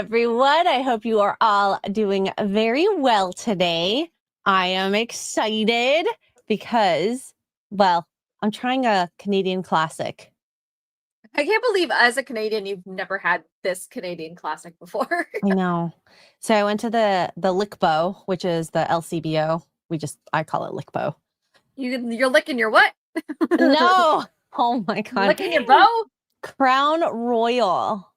everyone. I hope you are all doing very well today. I am excited because, well, I'm trying a Canadian classic. I can't believe as a Canadian you've never had this Canadian classic before. I know. So I went to the LICBO, which is the LCBO. I call it LICBO. You're licking your what? No. Oh my God. Licking your bow? Crown Royal.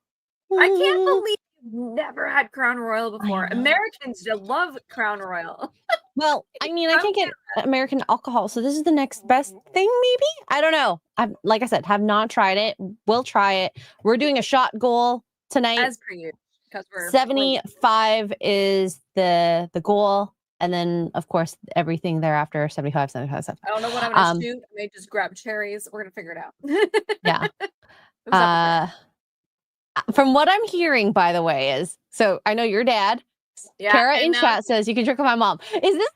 I can't believe you've never had Crown Royal before. I know. Americans just love Crown Royal. Well, I mean, I can't get American alcohol, so this is the next best thing, maybe? I don't know. Like I said, have not tried it. We'll try it. We're doing a shot goal tonight. As per you, because we're 75 is the goal. And then, of course, everything thereafter, 75, 75, 75. I don't know what I'm going to shoot. I may just grab cherries. We're going to figure it out. Yeah. From what I'm hearing, by the way, is, so I know your dad, Kara in chat says you can drink with my mom. Is this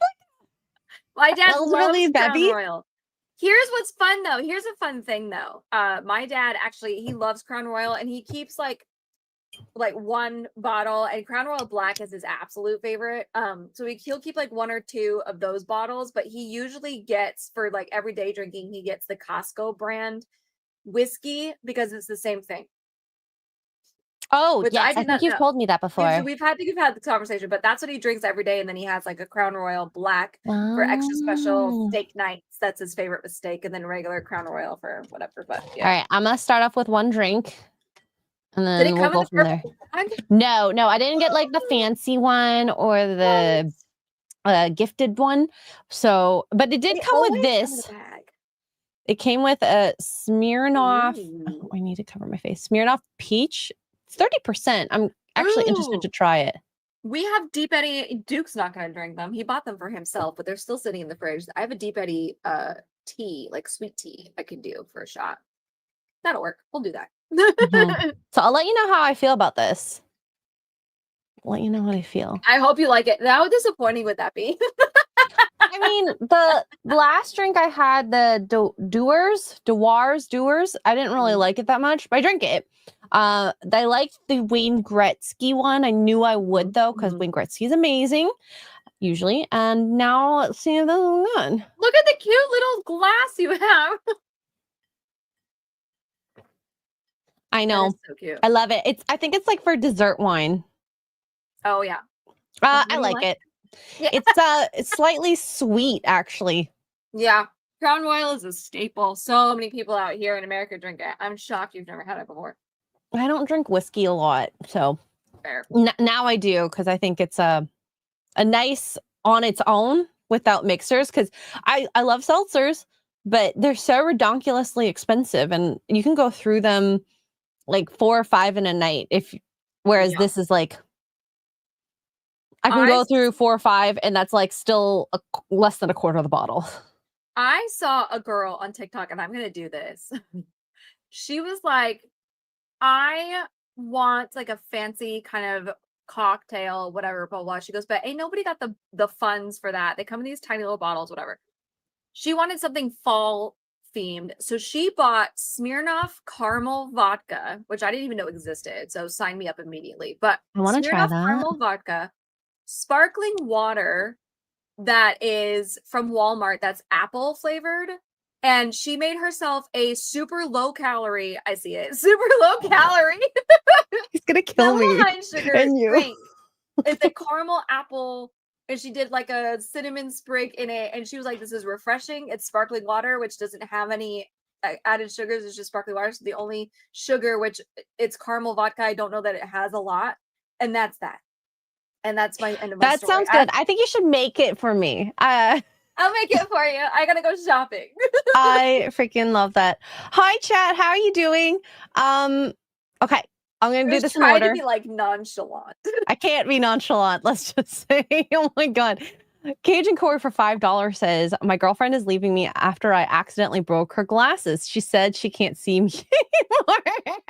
my dad loves Crown Bevy? Royal. Here's what's fun though. Here's a fun thing though. My dad actually, he loves Crown Royal and he keeps like one bottle, and Crown Royal Black is his absolute favorite. So he'll keep like one or two of those bottles, but he usually gets, for like everyday drinking, he gets the Costco brand whiskey because it's the same thing. Oh, yes, I think you've told me that before. We've had this conversation, but that's what he drinks every day. And then he has like a Crown Royal Black for extra special steak nights. That's his favorite with steak, and then regular Crown Royal for whatever. But yeah. All right, I'm gonna start off with one drink, and then we'll go from there. No, I didn't get like the fancy one or the gifted one. So, but it did come with this. It came with a Smirnoff. Oh, I need to cover my face. Smirnoff Peach. 30%. I'm actually interested to try it. We have Deep Eddy. Duke's not going to drink them. He bought them for himself, but they're still sitting in the fridge. I have a Deep Eddy tea, like sweet tea, I can do for a shot. That'll work. We'll do that. So I'll let you know how I feel about this. Let you know how I feel. I hope you like it. How disappointing would that be? I mean, the last drink I had, the Dewar's, I didn't really like it that much, but I drank it. I liked the Wayne Gretzky one. I knew I would though, because Wayne Gretzky is amazing, usually. And now let's see if this is good. Look at the cute little glass you have. I know. So cute. I love it. I think it's like for dessert wine. Oh yeah. I like it. Yeah. It's slightly sweet, actually. Yeah. Crown Royal is a staple. So many people out here in America drink it. I'm shocked you've never had it before. I don't drink whiskey a lot, so fair. Now I do, because I think it's a nice on its own without mixers, because I love seltzers, but they're so redonkulously expensive, and you can go through them like 4 or 5 in a night. Whereas this is like, I can go through 4 or 5, and that's like still less than a quarter of the bottle. I saw a girl on TikTok, and I'm going to do this. She was like, I want like a fancy kind of cocktail, whatever, blah, blah. She goes, but ain't nobody got the funds for that. They come in these tiny little bottles, whatever. She wanted something fall themed. So she bought Smirnoff caramel vodka, which I didn't even know existed. So sign me up immediately. But I want to try that. Caramel vodka, sparkling water that is from Walmart, that's apple flavored. And she made herself a super low calorie, I see it, super low calorie. He's going to kill me. Sugar and you. Drink. It's a caramel apple, and she did like a cinnamon sprig in it. And she was like, this is refreshing. It's sparkling water, which doesn't have any added sugars. It's just sparkling water. So the only sugar, which it's caramel vodka, I don't know that it has a lot. And that's that. And that's my end of my story. Sounds good. I think you should make it for me. I'll make it for you. I gotta go shopping. I freaking love that. Hi, chat. How are you doing? Okay, I'm gonna do this in order. To be like nonchalant. I can't be nonchalant. Let's just say, oh my god. Cajun Corey for $5 says, my girlfriend is leaving me after I accidentally broke her glasses. She said she can't see me anymore.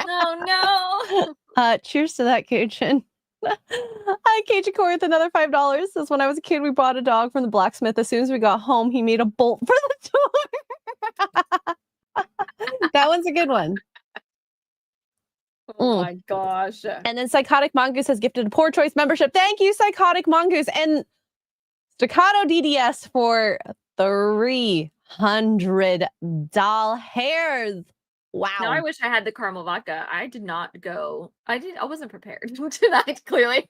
Oh no. Cheers to that, Cajun. Hi, Cajun Corey with another $5. Says, when I was a kid, we bought a dog from the blacksmith. As soon as we got home, he made a bolt for the door. That one's a good one. Oh my gosh. And then Psychotic Mongoose has gifted a Poor Choice membership. Thank you, Psychotic Mongoose. And Staccato DDS for 300 doll hairs. Wow. Now I wish I had the caramel vodka. I did not go. I wasn't prepared tonight, clearly.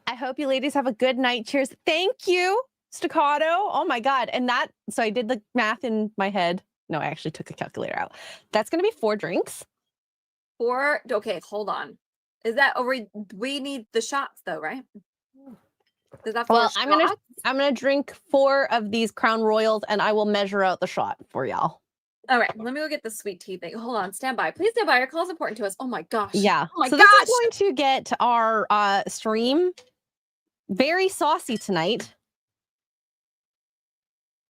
I hope you ladies have a good night. Cheers. Thank you, Staccato. Oh my God. And so I did the math in my head. No, I actually took a calculator out. That's going to be 4 drinks. Okay, hold on. Is that we need the shots though, right? Is that 4 well, shots? I'm gonna drink 4 of these Crown Royals and I will measure out the shot for y'all. All right, let me go get the sweet tea thing. Hold on, stand by. Please stand by. Your call is important to us. Oh my gosh. Yeah. Oh my so gosh. This is going to get our stream very saucy tonight.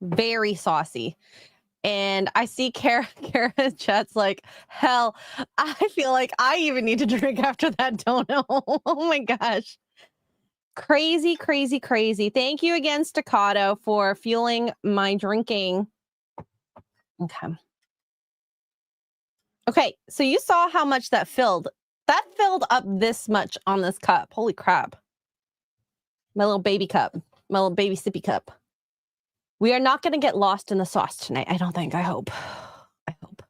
Very saucy. And I see Kara chat's like, hell, I feel like I even need to drink after that dono. Oh my gosh. Crazy, crazy, crazy. Thank you again, Staccato, for fueling my drinking. Okay. Okay, so you saw how much that filled. That filled up this much on this cup. Holy crap. My little baby cup. My little baby sippy cup. We are not going to get lost in the sauce tonight. I don't think. I hope. I hope.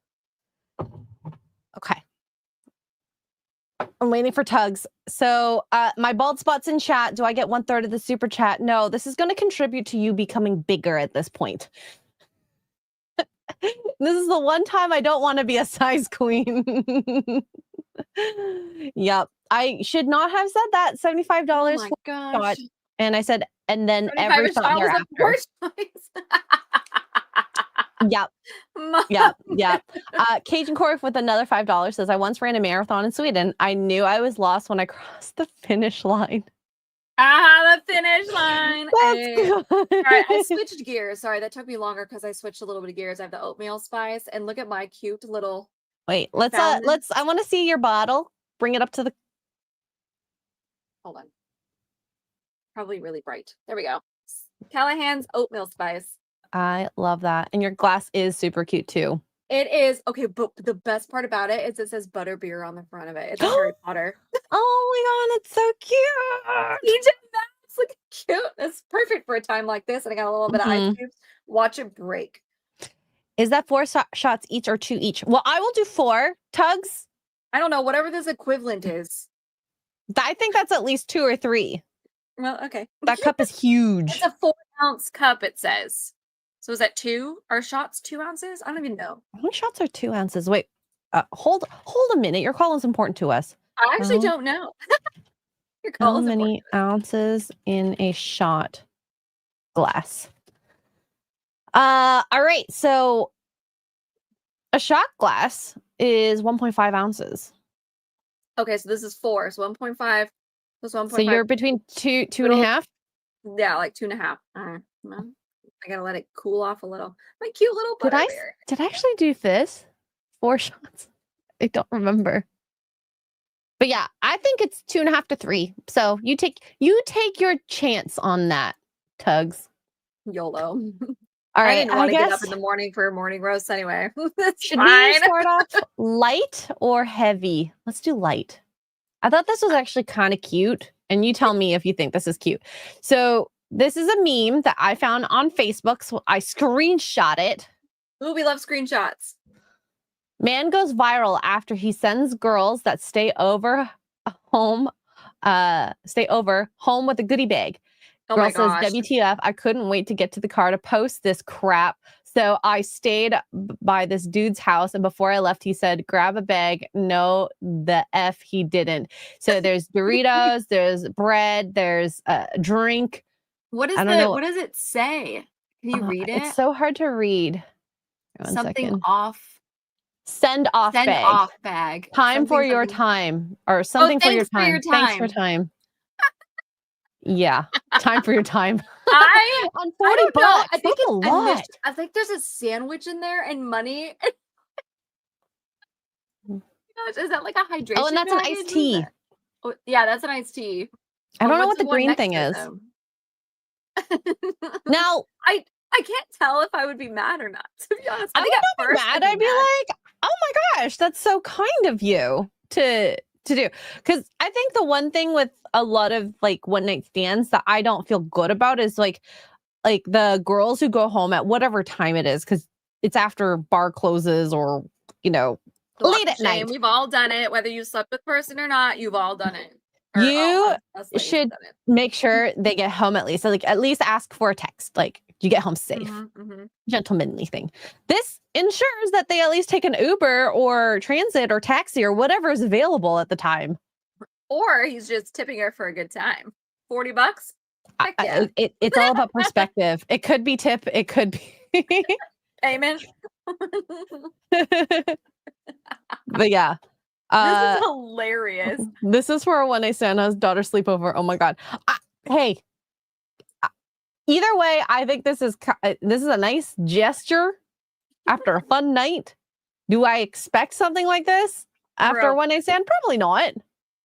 Okay. I'm waiting for Tugs. So my bald spot's in chat. Do I get 1/3 of the super chat? No, this is going to contribute to you becoming bigger at this point. This is the one time I don't want to be a size queen. Yep. I should not have said that. $75 Oh my for gosh. shot. And I said, and then every shot thereafter. Yep. Yep. Cajun Corf with another $5 says, I once ran a marathon in Sweden. I knew I was lost when I crossed the finish line. The finish line. That's good. All right, I switched gears. Sorry, that took me longer because I switched a little bit of gears. I have the oatmeal spice, and look at my cute little. Wait, let's. I want to see your bottle. Bring it up to the. Hold on. Probably really bright. There we go. Callahan's oatmeal spice. I love that, and your glass is super cute too. It is okay, but the best part about it is it says butterbeer on the front of it. It's like Harry Potter. Oh my God, that's so cute. It's like cute. It's perfect for a time like this. And I got a little bit of ice cubes. Watch it break. Is that 4 shots each or 2 each? Well, I will do 4. Tugs? I don't know. Whatever this equivalent is. I think that's at least 2 or 3. Well, okay. That cup is huge. It's a 4-ounce cup, it says. So is that 2? Are shots 2 ounces? I don't even know. How many shots are 2 ounces? Wait, hold a minute. Your call is important to us. I actually don't know. Your call How is many ounces in a shot glass? All right. So a shot glass is 1.5 ounces. Okay, so this is 4. So 1.5 plus 1.5. So you're between 2.5? Yeah, like 2.5. Well, I gotta let it cool off a little. My cute little butterbeer. Did I actually do this? 4 shots? I don't remember. But yeah, I think it's 2.5 to 3. So you take your chance on that, Tugs. YOLO. All right. I didn't want to get up in the morning for a morning roast anyway. Should we start off light or heavy? Let's do light. I thought this was actually kind of cute. And you tell me if you think this is cute. So this is a meme that I found on Facebook. So I screenshot it. Ooh, we love screenshots. Man goes viral after he sends girls that stay over home with a goodie bag. Girl says, WTF, I couldn't wait to get to the car to post this crap. So I stayed by this dude's house. And before I left, he said, grab a bag. No, the F he didn't. So there's Doritos, there's bread, there's a drink. What does it say? Can you read it? It's so hard to read. Something off. Send off bag. Time for your time. Or something for your time. Thanks for time. Yeah. Time for your time. On 40 bucks. I think it's a lot. I think there's a sandwich in there and money. Gosh, is that like a hydration? Oh, and that's an iced tea. Oh, yeah, that's an iced tea. I don't know what the green thing is. Now, I can't tell if I would be mad or not, to be honest. I would not be mad. I'd be like, Oh my gosh, that's so kind of you to do. Because I think the one thing with a lot of like one night stands that I don't feel good about is like the girls who go home at whatever time it is, because it's after bar closes or Walk late of at night. shame. We've all done it, whether you slept with a person or not. You've all done it. Or You us ladies should done it. make sure they get home at least. So like at least ask for a text. Like, you get home safe. Gentlemanly thing. This ensures that they at least take an Uber or transit or taxi or whatever is available at the time. Or he's just tipping her for a good time. $40? Heck yeah. It's all about perspective. It could be tip. It could be Amen. But yeah. This is hilarious. This is for a one night stand. His daughter sleepover. Oh my god. Hey. Either way, I think this is a nice gesture after a fun night. Do I expect something like this after a one night stand? Probably not.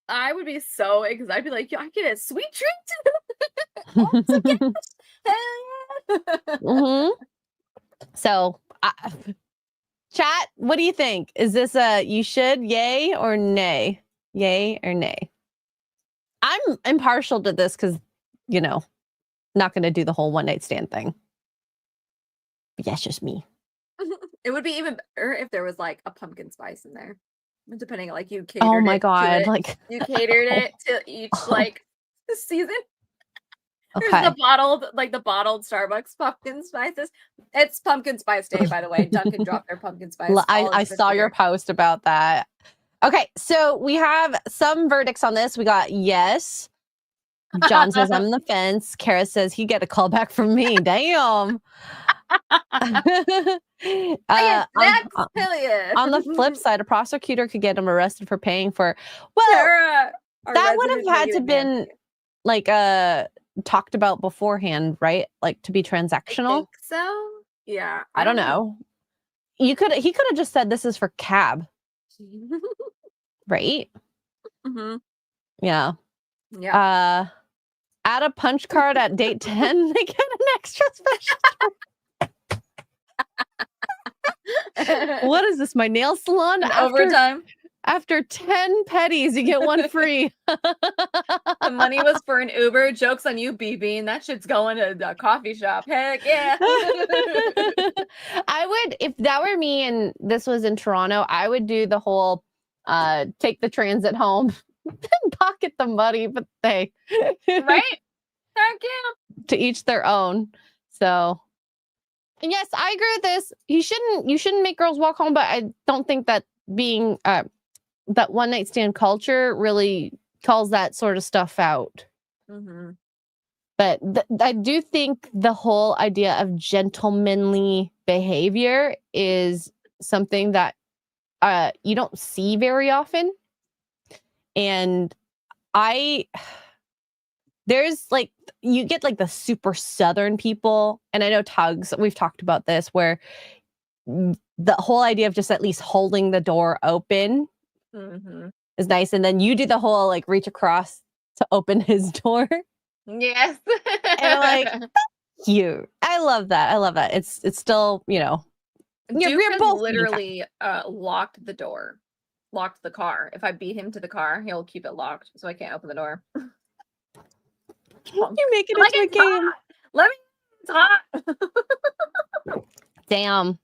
I would be so excited. I'd be like, I get a sweet treat. So, chat, what do you think? Is this a you should, yay or nay? Yay or nay? I'm impartial to this because, not going to do the whole one night stand thing. But yeah, it's just me. It would be even better if there was like a pumpkin spice in there. Depending on like you catered oh my it god, to it. like you catered it to each like season. Okay. There's the bottled Starbucks pumpkin spices. It's pumpkin spice day, by the way. Dunkin' dropped their pumpkin spice. I saw your post about that. Okay, so we have some verdicts on this. We got yes. John says I'm on the fence. Kara says he get a call back from me. Damn. On the flip side, a prosecutor could get him arrested for paying for. Well, Kara, that would have had to been like talked about beforehand, right? Like to be transactional. I think so. Yeah. I don't know. He could have just said this is for cab. Right? Yeah. Yeah. Add a punch card at date 10, they get an extra special. What is this? My nail salon? Overtime. After 10 petties, you get one free. The money was for an Uber. Joke's on you, BB. That shit's going to the coffee shop. Heck yeah. I would, if that were me and this was in Toronto, I would do the whole take the transit home and pocket the money, but hey. Right? Heck yeah. To each their own. So, and yes, I agree with this. You shouldn't make girls walk home, but I don't think that being that one night stand culture really calls that sort of stuff out. But I do think the whole idea of gentlemanly behavior is something that you don't see very often. And there's like, you get like the super Southern people, and I know Tugs, we've talked about this, where the whole idea of just at least holding the door open is nice. And then you do the whole like reach across to open his door. Yes. And like, cute. I love that. It's still, Duke has literally locked the door, locked the car. If I beat him to the car, he'll keep it locked, so I can't open the door. You make it into a game. Let me talk. Damn.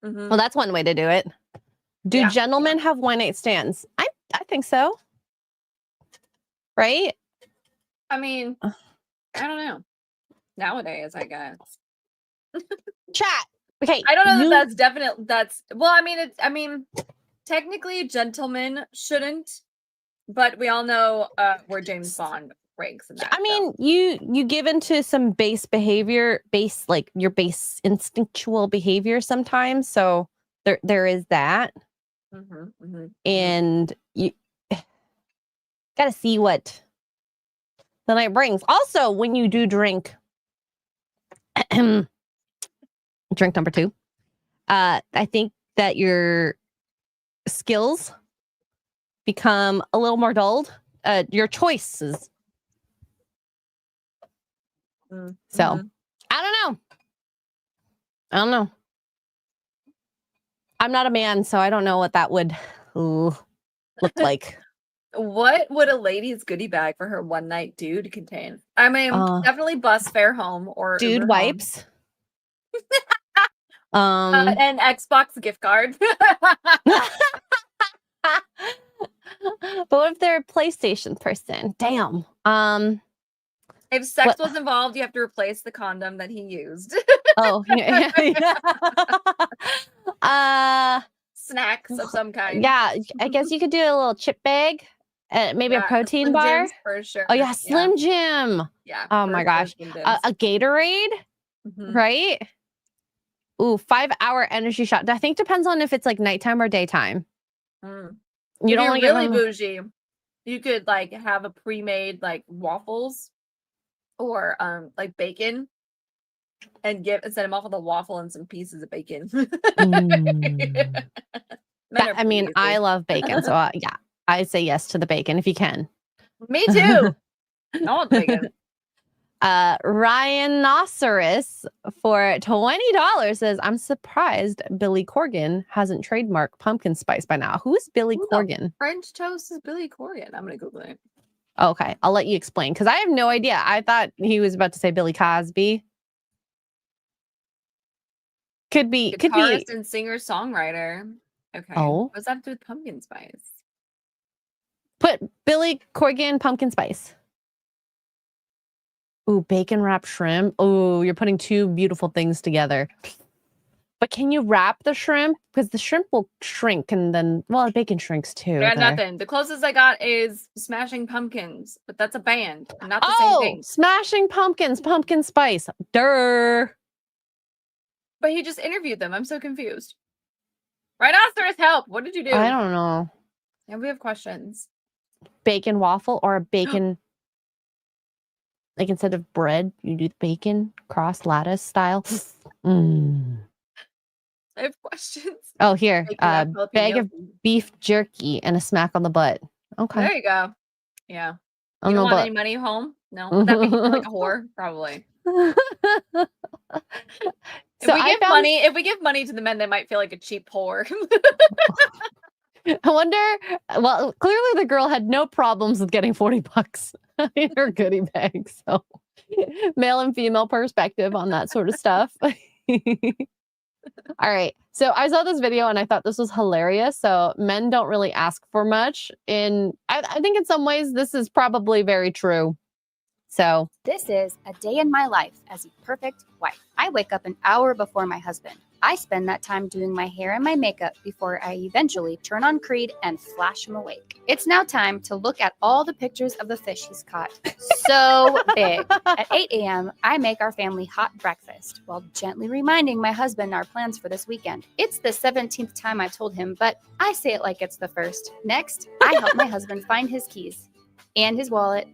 Well, that's one way to do it. Do gentlemen have one night stands? I think so. Right? I mean, I don't know. Nowadays, I guess. Chat. Okay. I don't know that's definite. Well, I mean, technically gentlemen shouldn't, but we all know where James Bond ranks in that. I mean, you give into some base behavior, like your base instinctual behavior sometimes. So there is that. And you got to see what the night brings. Also, when you do drink, drink number 2, I think that your skills become a little more dulled. Your choices. So, I don't know. I'm not a man, so I don't know what that would look like. What would a lady's goodie bag for her one night dude contain? I mean, definitely bus fare home or Dude Uber home. wipes. An Xbox gift card. But what if they're a PlayStation person? Damn. If sex was involved, you have to replace the condom that he used. Oh, yeah. Snacks of some kind. Yeah, I guess you could do a little chip bag, maybe a protein Slim bar. Jims for sure. Oh yeah, Slim Jim. Yeah. Oh my gosh, a Gatorade, right? Ooh, 5-hour energy shot. I think depends on if it's like nighttime or daytime. You don't want to really bougie. You could like have a pre-made like waffles or like bacon and send them off with a waffle and some pieces of bacon. I mean, I love bacon, so yeah, I say yes to the bacon if you can. Me too. I want bacon. Rhinoceros for $20 says, I'm surprised Billy Corgan hasn't trademarked pumpkin spice by now. Who is Billy Corgan? French toast is Billy Corgan. I'm going to Google it. Okay, I'll let you explain because I have no idea. I thought he was about to say Billy Cosby. Could be. Guitarist and singer-songwriter. Okay. Oh. What's that to do with pumpkin spice? Put Billy Corgan pumpkin spice. Ooh, bacon wrapped shrimp. Ooh, you're putting two beautiful things together. But can you wrap the shrimp? Because the shrimp will shrink and then, well, bacon shrinks too. Yeah, nothing. The closest I got is Smashing Pumpkins, but that's a band, not the same thing. Smashing Pumpkins, pumpkin spice. Durr. But he just interviewed them. I'm so confused. Rhinoceros, help. What did you do? I don't know. And we have questions. Bacon waffle or a bacon... Like instead of bread, you do the bacon cross lattice style. I have questions. Oh, here. Bag of beef jerky and a smack on the butt. Okay. There you go. Yeah. You don't want any money home? No. Would that make you like a whore? Probably. If we give money to the men, they might feel like a cheap whore. I wonder, well, clearly the girl had no problems with getting $40 in her goodie bag. So male and female perspective on that sort of stuff. All right. So I saw this video and I thought this was hilarious. So men don't really ask for much. I think in some ways this is probably very true. So this is a day in my life as a perfect wife. I wake up an hour before my husband. I spend that time doing my hair and my makeup before I eventually turn on Creed and flash him awake. It's now time to look at all the pictures of the fish he's caught. So big. At 8 a.m., I make our family hot breakfast while gently reminding my husband our plans for this weekend. It's the 17th time I've told him, but I say it like it's the first. Next, I help my husband find his keys and his wallet.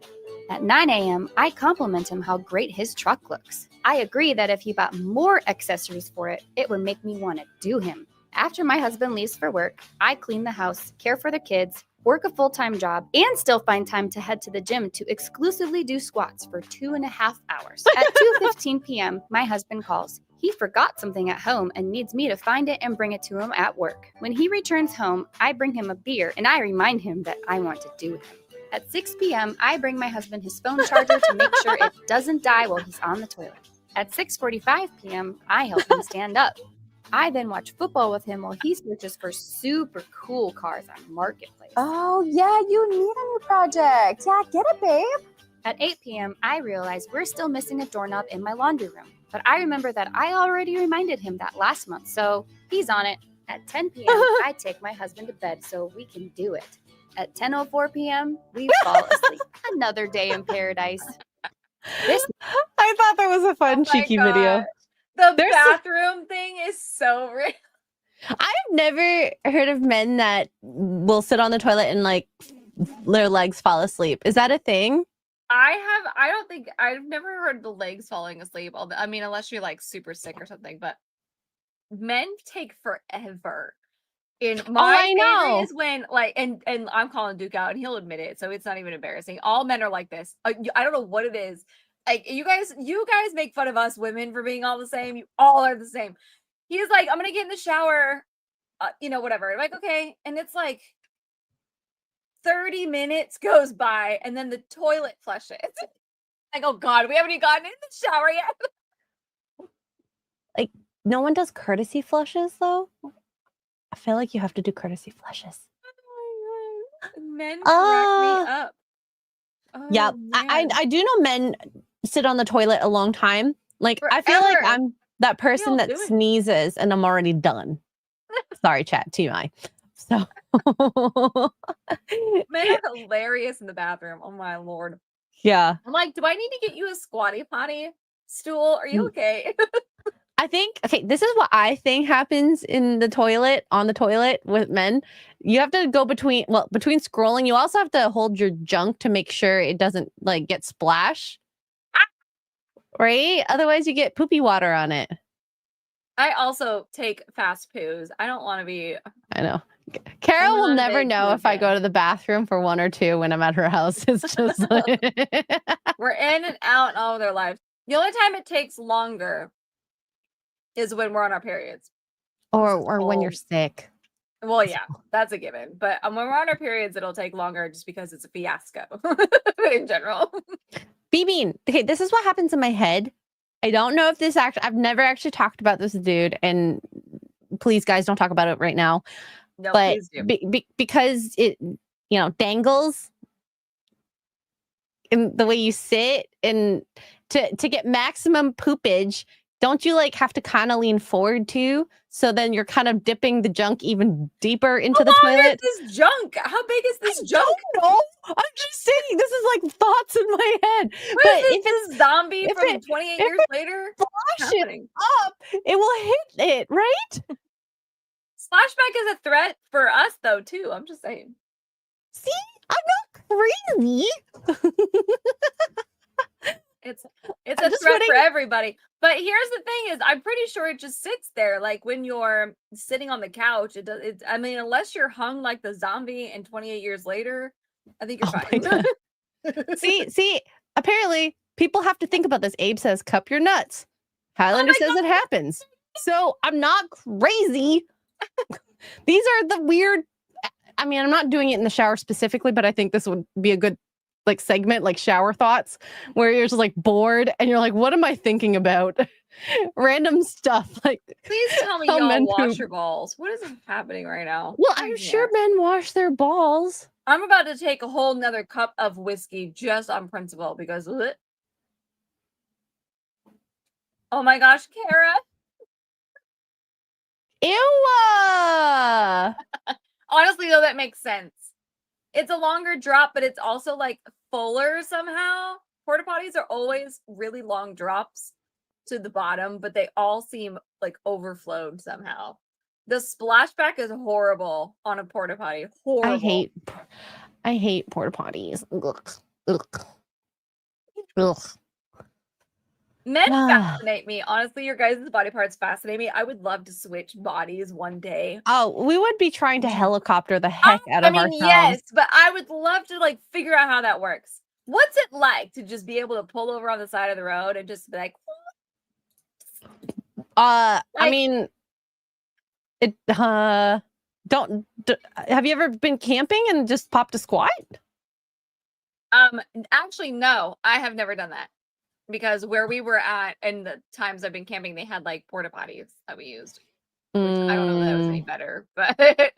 At 9 a.m., I compliment him how great his truck looks. I agree that if he bought more accessories for it, it would make me want to do him. After my husband leaves for work, I clean the house, care for the kids, work a full-time job, and still find time to head to the gym to exclusively do squats for 2.5 hours. At 2:15 p.m., my husband calls. He forgot something at home and needs me to find it and bring it to him at work. When he returns home, I bring him a beer and I remind him that I want to do him. At 6 p.m., I bring my husband his phone charger to make sure it doesn't die while he's on the toilet. At 6:45 p.m., I help him stand up. I then watch football with him while he searches for super cool cars on Marketplace. Oh, yeah, you need a new project. Yeah, get it, babe. At 8 p.m., I realize we're still missing a doorknob in my laundry room. But I remember that I already reminded him that last month, so he's on it. At 10 p.m., I take my husband to bed so we can do it. At 10:04 p.m., we fall asleep. Another day in paradise. I thought that was a fun, cheeky video. The bathroom thing is so real. I've never heard of men that will sit on the toilet and like their legs fall asleep. Is that a thing? I've never heard the legs falling asleep. I mean, unless you're like super sick or something, but men take forever. In my favorite is when like, and I'm calling Duke out and he'll admit it, so it's not even embarrassing. All men are like this. I don't know what it is. Like you guys make fun of us women for being all the same. You all are the same. He's like, I'm gonna get in the shower whatever. I'm like, okay. And it's like 30 minutes goes by and then the toilet flushes. Like, oh God, we haven't even gotten in the shower yet. Like, no one does courtesy flushes, though. I feel like you have to do courtesy flushes. Oh my God. Men crack me up. Yeah, Oh, I do know men sit on the toilet a long time. Like, I feel like Forever. I'm that person that do it. sneezes and I'm already done. Sorry, chat, TMI. So Men are hilarious in the bathroom. Oh my Lord. yeah, I'm like, do I need to get you a squatty potty stool? Are you okay? I think, okay, this is what I think happens in the toilet, on the toilet with men. You have to go between scrolling, you also have to hold your junk to make sure it doesn't like get splash. Right? Otherwise you get poopy water on it. I also take fast poos. I don't want to be. I know. Carol will not a never big know poo if I fan. go to the bathroom for 1 or 2 when I'm at her house. It's just like We're in and out in all of their lives. The only time it takes longer is when we're on our periods. or when you're sick. Well, yeah, that's a given. But when we're on our periods, it'll take longer just because it's a fiasco in general. Bean, okay, this is what happens in my head. I don't know if this actually, I've never actually talked about this dude, and please, guys, don't talk about it right now. No, But please do. because it, dangles in the way you sit, and to get maximum poopage, don't you like have to kind of lean forward too? So then you're kind of dipping the junk even deeper into the How long toilet. is this junk? How big is this junk? I don't know. I'm just saying, this is like thoughts in my head. What But is if this, it's zombie if from it- 28 if years it later? flash it Happening. up, it will hit it, right? Splashback is a threat for us though too. I'm just saying. See, I'm not crazy. It's I'm a just threat for putting- everybody. But here's the thing: is I'm pretty sure it just sits there. Like when you're sitting on the couch, it does. I mean, unless you're hung like the zombie and 28 years later, I think you're Oh my fine. God. See, apparently people have to think about this. Abe says, cup your nuts. Highlander says it happens. So I'm not crazy. These are the weird, I mean, I'm not doing it in the shower specifically, but I think this would be a good like segment, like shower thoughts, where you're just like bored and you're like, what am I thinking about? Random stuff. Like, Please tell me how y'all men wash poop. your balls. What is happening right now? Well, I I'm can't. sure men wash their balls. I'm about to take a whole nother cup of whiskey just on principle because oh my gosh, Kara. Ew. Honestly, though, that makes sense. It's a longer drop, but it's also like fuller somehow. Porta potties are always really long drops to the bottom, but they all seem like overflowed somehow. The splashback is horrible on a porta potty. Horrible. I hate porta potties. Ugh. Ugh. Ugh. Men fascinate me. Honestly, your guys' body parts fascinate me. I would love to switch bodies one day. Oh, we would be trying to helicopter the heck out of ourselves. Yes, but I would love to like figure out how that works. What's it like to just be able to pull over on the side of the road and just be like, I mean, it. Have you ever been camping and just popped a squat? Actually, no, I have never done that because where we were at and the times I've been camping, they had like porta potties that we used. Which I don't know if that was any better, but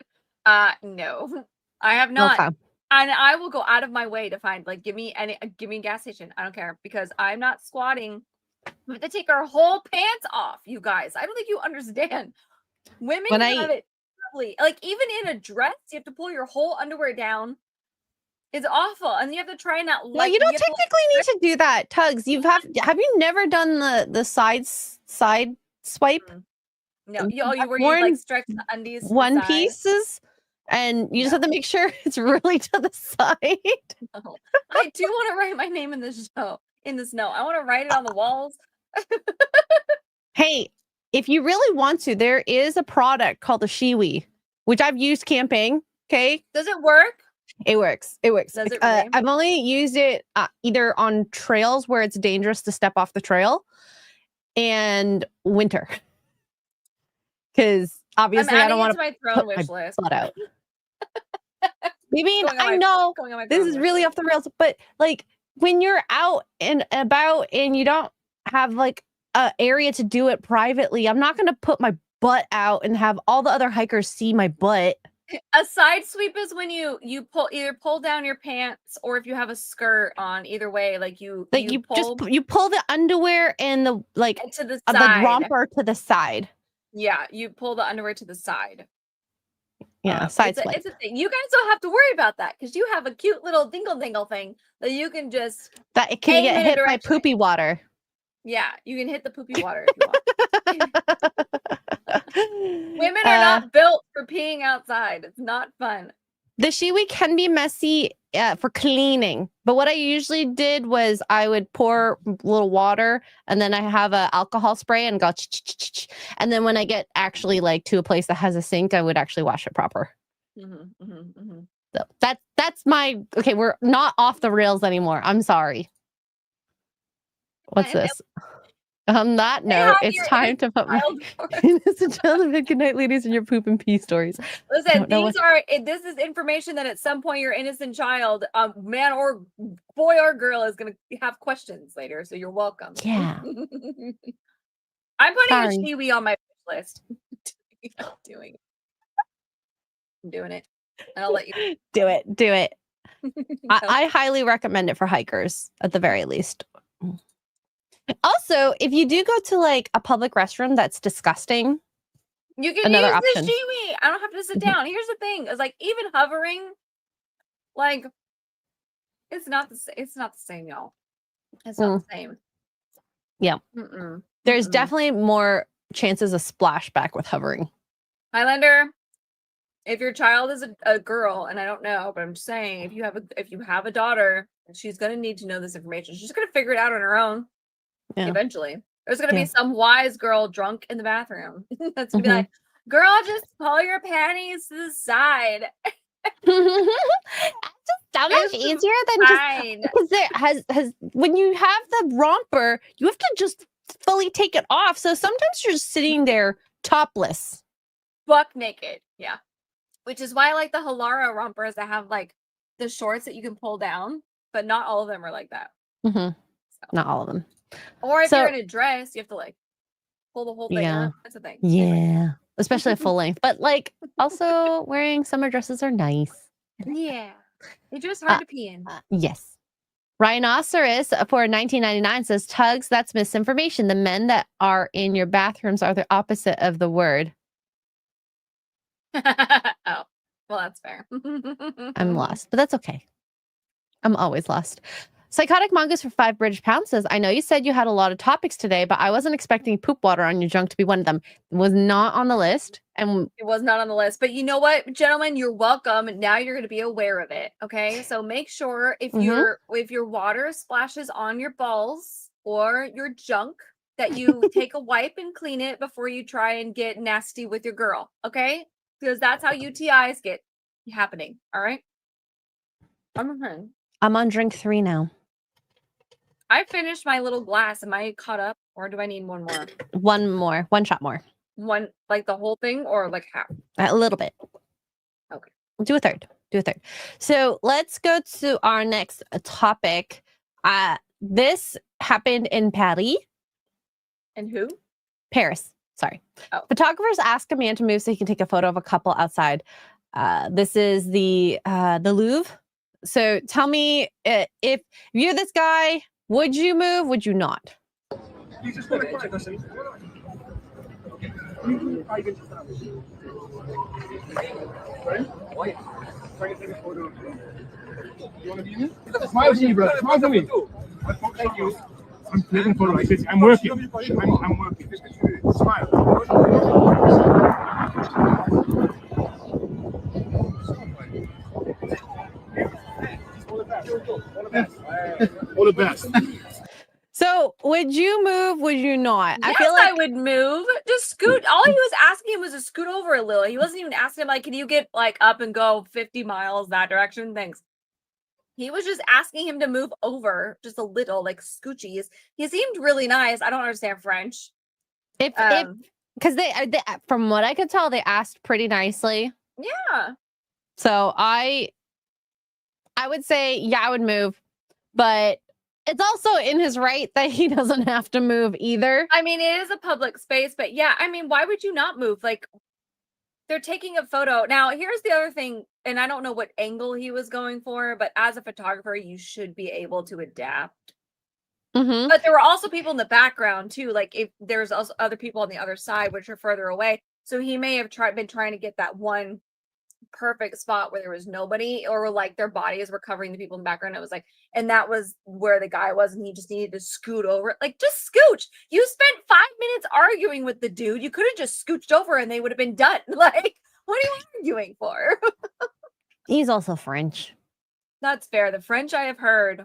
no, I have not. Okay. And I will go out of my way to find like give me a gas station. I don't care because I'm not squatting. We have to take our whole pants off, you guys. I don't think you understand. Women have it lovely. Like even in a dress, you have to pull your whole underwear down. It's awful, and you have to try and not. No, you don't technically need to do that. Tugs, have you never done the side swipe? No, you where you like stretch the undies. One pieces, and you just have to make sure it's really to the side. No. I do want to write my name in the snow. I want to write it on the walls. Hey, if you really want to, there is a product called a Shiwi, which I've used camping. Okay, does it work? It works. It works. Does it really? I've only used it either on trails where it's dangerous to step off the trail, and winter. Because Obviously, I don't want to to my throne put wish my list. butt out. I mean, Going on I my- know going on my this throne is wish really list. off the rails, but like when you're out and about and you don't have like a area to do it privately, I'm not going to put my butt out and have all the other hikers see my butt. A side sweep is when you pull down your pants, or if you have a skirt on. Either way, like you pull you pull the underwear and the like to the the side. romper to the side. Yeah, you pull the underwear to the side. Yeah, side swipe. It's a thing. You guys don't have to worry about that because you have a cute little dingle dingle thing that you can just That it can aim get in a hit by direction. poopy water. Yeah, you can hit the poopy water if you want. Women are not built for peeing outside. It's not fun. The Shiwi can be messy for cleaning, but what I usually did was I would pour a little water and then I have a alcohol spray and go and then when I get actually like to a place that has a sink, I would actually wash it proper. So that's my okay. We're not off the rails anymore. I'm sorry. What's this? On that note, it's time to put my innocent child to bed. Good night, ladies, and your poop and pee stories. Listen, this is information that at some point your innocent child, man or boy or girl, is gonna have questions later. So you're welcome. Yeah. I'm putting a Shiwi on my list. I'm doing it. And I'll let you do it. I highly recommend it for hikers at the very least. Also, if you do go to like a public restroom that's disgusting, you can use the Shiwi. I don't have to sit down. Here's the thing: is like even hovering, like it's not the same, y'all. It's not the same. Yeah. There's definitely more chances of splashback with hovering. Highlander, if your child is a girl, and I don't know, but I'm just saying, if you have a daughter, she's gonna need to know this information. She's gonna figure it out on her own. Yeah. Eventually, there's gonna be some wise girl drunk in the bathroom that's gonna be like, "Girl, just pull your panties to the side." Just so much easier than just because there has when you have the romper, you have to just fully take it off. So sometimes you're just sitting there topless, buck naked. Yeah, which is why I like the Halara rompers that have like the shorts that you can pull down, but not all of them are like that. Not all of them. Or if you're in a dress, you have to like pull the whole thing up. That's a thing. Yeah. Anyway. Especially a full length. But like also wearing summer dresses are nice. Yeah. They're just hard to pee in. Yes. Rhinoceros for 1999 says, Tugs, that's misinformation. The men that are in your bathrooms are the opposite of the word. Oh, well, that's fair. I'm lost, but that's okay. I'm always lost. Psychotic Mongoose for 5 British pounds says, I know you said you had a lot of topics today, but I wasn't expecting poop water on your junk to be one of them. It was not on the list. And it was not on the list. But you know what, gentlemen, you're welcome. Now you're going to be aware of it. Okay. So make sure if your water splashes on your balls or your junk, that you take a wipe and clean it before you try and get nasty with your girl. Okay. Because that's how UTIs get happening. All right. I'm on drink 3 now. I finished my little glass. Am I caught up, or do I need one more? One shot more. One, like the whole thing, or like half? A little bit. Okay. Do a third. So let's go to our next topic. This happened in Paris. And who? Paris. Sorry. Oh. Photographers ask a man to move so he can take a photo of a couple outside. This is the Louvre. So tell me, if you're this guy, would you move? Would you not? Smile to me, bro. Smile to me. Thank you. I'm taking photo like this. I'm working. I'm working. Smile. All the best. So would you move? Would you not? Yes, I feel like I would move. Just scoot. All he was asking him was to scoot over a little. He wasn't even asking him like, can you get like up and go 50 miles that direction? Thanks. He was just asking him to move over just a little, like scoochies. He seemed really nice. I don't understand French. If because they, from what I could tell, they asked pretty nicely. Yeah. So I would say, yeah, I would move, but it's also in his right that he doesn't have to move either. I mean, it is a public space, but yeah, I mean, why would you not move? Like, they're taking a photo. Now, here's the other thing, and I don't know what angle he was going for, but as a photographer, you should be able to adapt. Mm-hmm. But there were also people in the background too. Like, if there's also other people on the other side, which are further away. So he may have been trying to get that one perfect spot where there was nobody, or like their bodies were covering the people in the background. It was like, and that was where the guy was, and he just needed to scoot over. Like, just scooch. You spent 5 minutes arguing with the dude. You could have just scooched over and they would have been done. Like, what are you arguing for? He's also French. That's fair. The French I've heard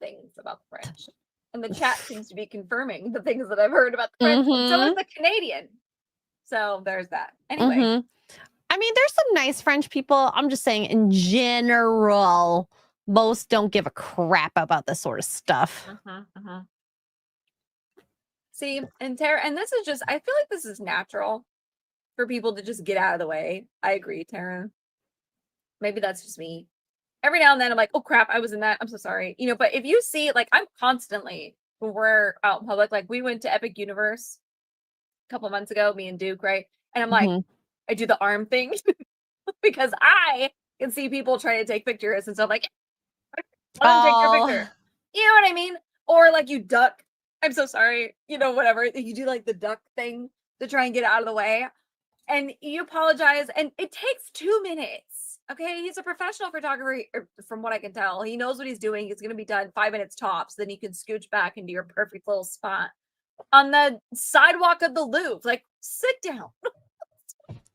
things about the French, and the chat seems to be confirming the things that I've heard about the French. So is the Canadian. So there's that. Anyway. Mm-hmm. I mean, there's some nice French people. I'm just saying, in general, most don't give a crap about this sort of stuff. See, and Tara, and this is just, I feel like this is natural for people to just get out of the way. I agree, Tara. Maybe that's just me. Every now and then I'm like, oh crap, I was in that. I'm so sorry. You know, but if you see, like, I'm constantly, when we're out in public, like we went to Epic Universe a couple months ago, me and Duke, right? And I'm like, I do the arm thing because I can see people trying to take pictures, and so I'm like, I'll take your picture. You know what I mean? Or like you duck. I'm so sorry. You know, whatever. You do like the duck thing to try and get out of the way. And you apologize. And it takes 2 minutes. Okay. He's a professional photographer, from what I can tell. He knows what he's doing. He's going to be done 5 minutes tops. Then you can scooch back into your perfect little spot on the sidewalk of the Louvre. Like, sit down.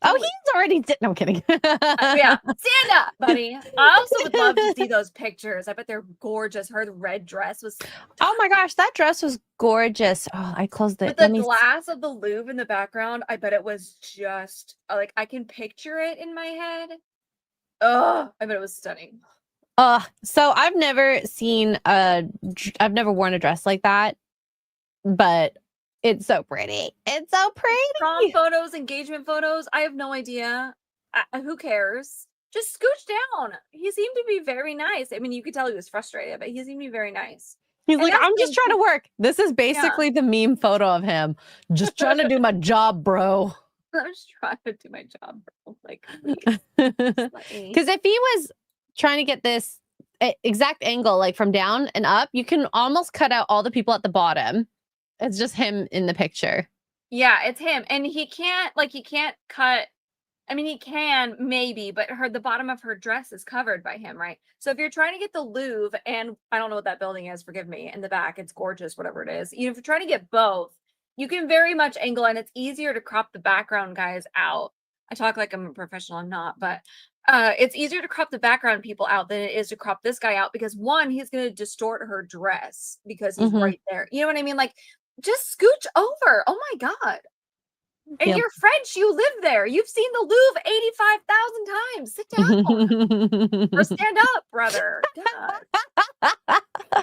Oh, he's already no, I'm kidding. Yeah, stand up, buddy. I also would love to see those pictures. I bet they're gorgeous. Her red dress was. Oh my gosh, that dress was gorgeous. Oh, I closed it. With the glass of the Louvre in the background, I bet it was just like, I can picture it in my head. Oh, I bet it was stunning. So I've never I've never worn a dress like that, but it's so pretty. It's so pretty. Prom photos, engagement photos. I have no idea. Who cares? Just scooch down. He seemed to be very nice. I mean, you could tell he was frustrated, but he seemed to be very nice. He's like, I'm just trying to work. This is basically the meme photo of him. Just trying to do my job, bro. I'm just trying to do my job, bro. Like, because if he was trying to get this exact angle, like from down and up, you can almost cut out all the people at the bottom. It's just him in the picture. Yeah, it's him. And he can't cut. I mean, he can maybe, but the bottom of her dress is covered by him, right? So if you're trying to get the Louvre, and I don't know what that building is, forgive me, in the back, it's gorgeous, whatever it is. You know, if you're trying to get both, you can very much angle, and it's easier to crop the background guys out. I talk like I'm a professional, I'm not, but it's easier to crop the background people out than it is to crop this guy out, because one, he's going to distort her dress because he's right there. You know what I mean? Like, just scooch over. Oh my God. And you're French. You live there. You've seen the Louvre 85,000 times. Sit down. Or stand up, brother.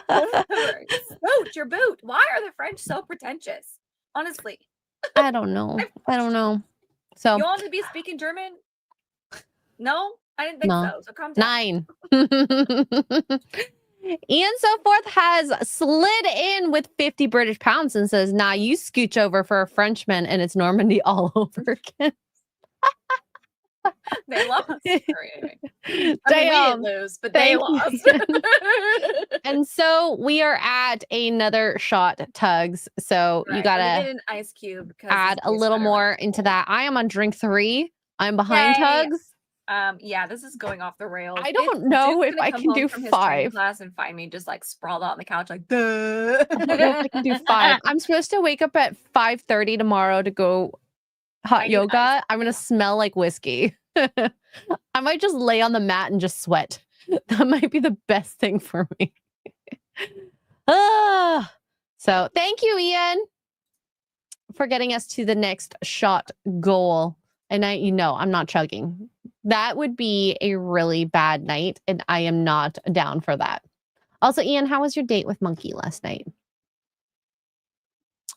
Scooch your boot. Why are the French so pretentious? Honestly. I don't know. So you want to be speaking German? No? I didn't think so. So calm down. 9. Ian So Forth has slid in with 50 British pounds and says, nah, you scooch over for a Frenchman and it's Normandy all over again. They lost. Anyway. I mean, we didn't lose, but they lost. And so we are at another shot, Tugs. So you got to an ice cube. Add a little more into that. I am on drink 3. I'm behind Tugs. Yeah, this is going off the rails. I don't know if I can do 5. Class and find me just like sprawled out on the couch, like duh. I don't know if I can do 5. I'm supposed to wake up at 5:30 tomorrow to go hot yoga. I'm gonna smell like whiskey. I might just lay on the mat and just sweat. That might be the best thing for me. So thank you, Ian, for getting us to the next shot goal. And I'm not chugging. That would be a really bad night, and I am not down for that. Also, Ian, how was your date with Monkey last night?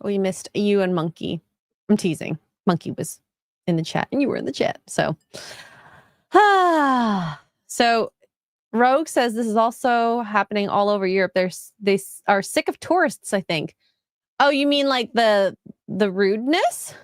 We missed you and Monkey. I'm teasing. Monkey was in the chat and you were in the chat. So, so Rogue says this is also happening all over Europe. They are sick of tourists, I think. Oh, you mean like the rudeness?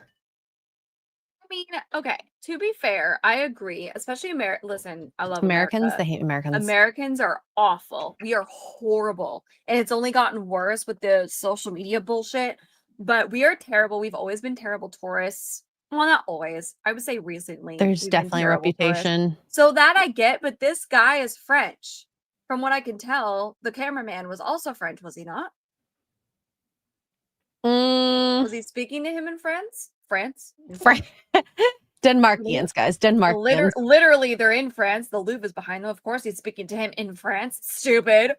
I mean, okay, to be fair, I agree. Especially listen, I love Americans. America. They hate Americans. Americans are awful. We are horrible. And it's only gotten worse with the social media bullshit. But we are terrible. We've always been terrible tourists. Well, not always. I would say recently. There's we've been definitely a terrible tourists. reputation. So that I get, but this guy is French. From what I can tell, the cameraman was also French, was he not? Was he speaking to him in France? Denmarkians, guys. Denmarkians. Literally, they're in France. The Louvre is behind them. Of course, he's speaking to him in France. Stupid.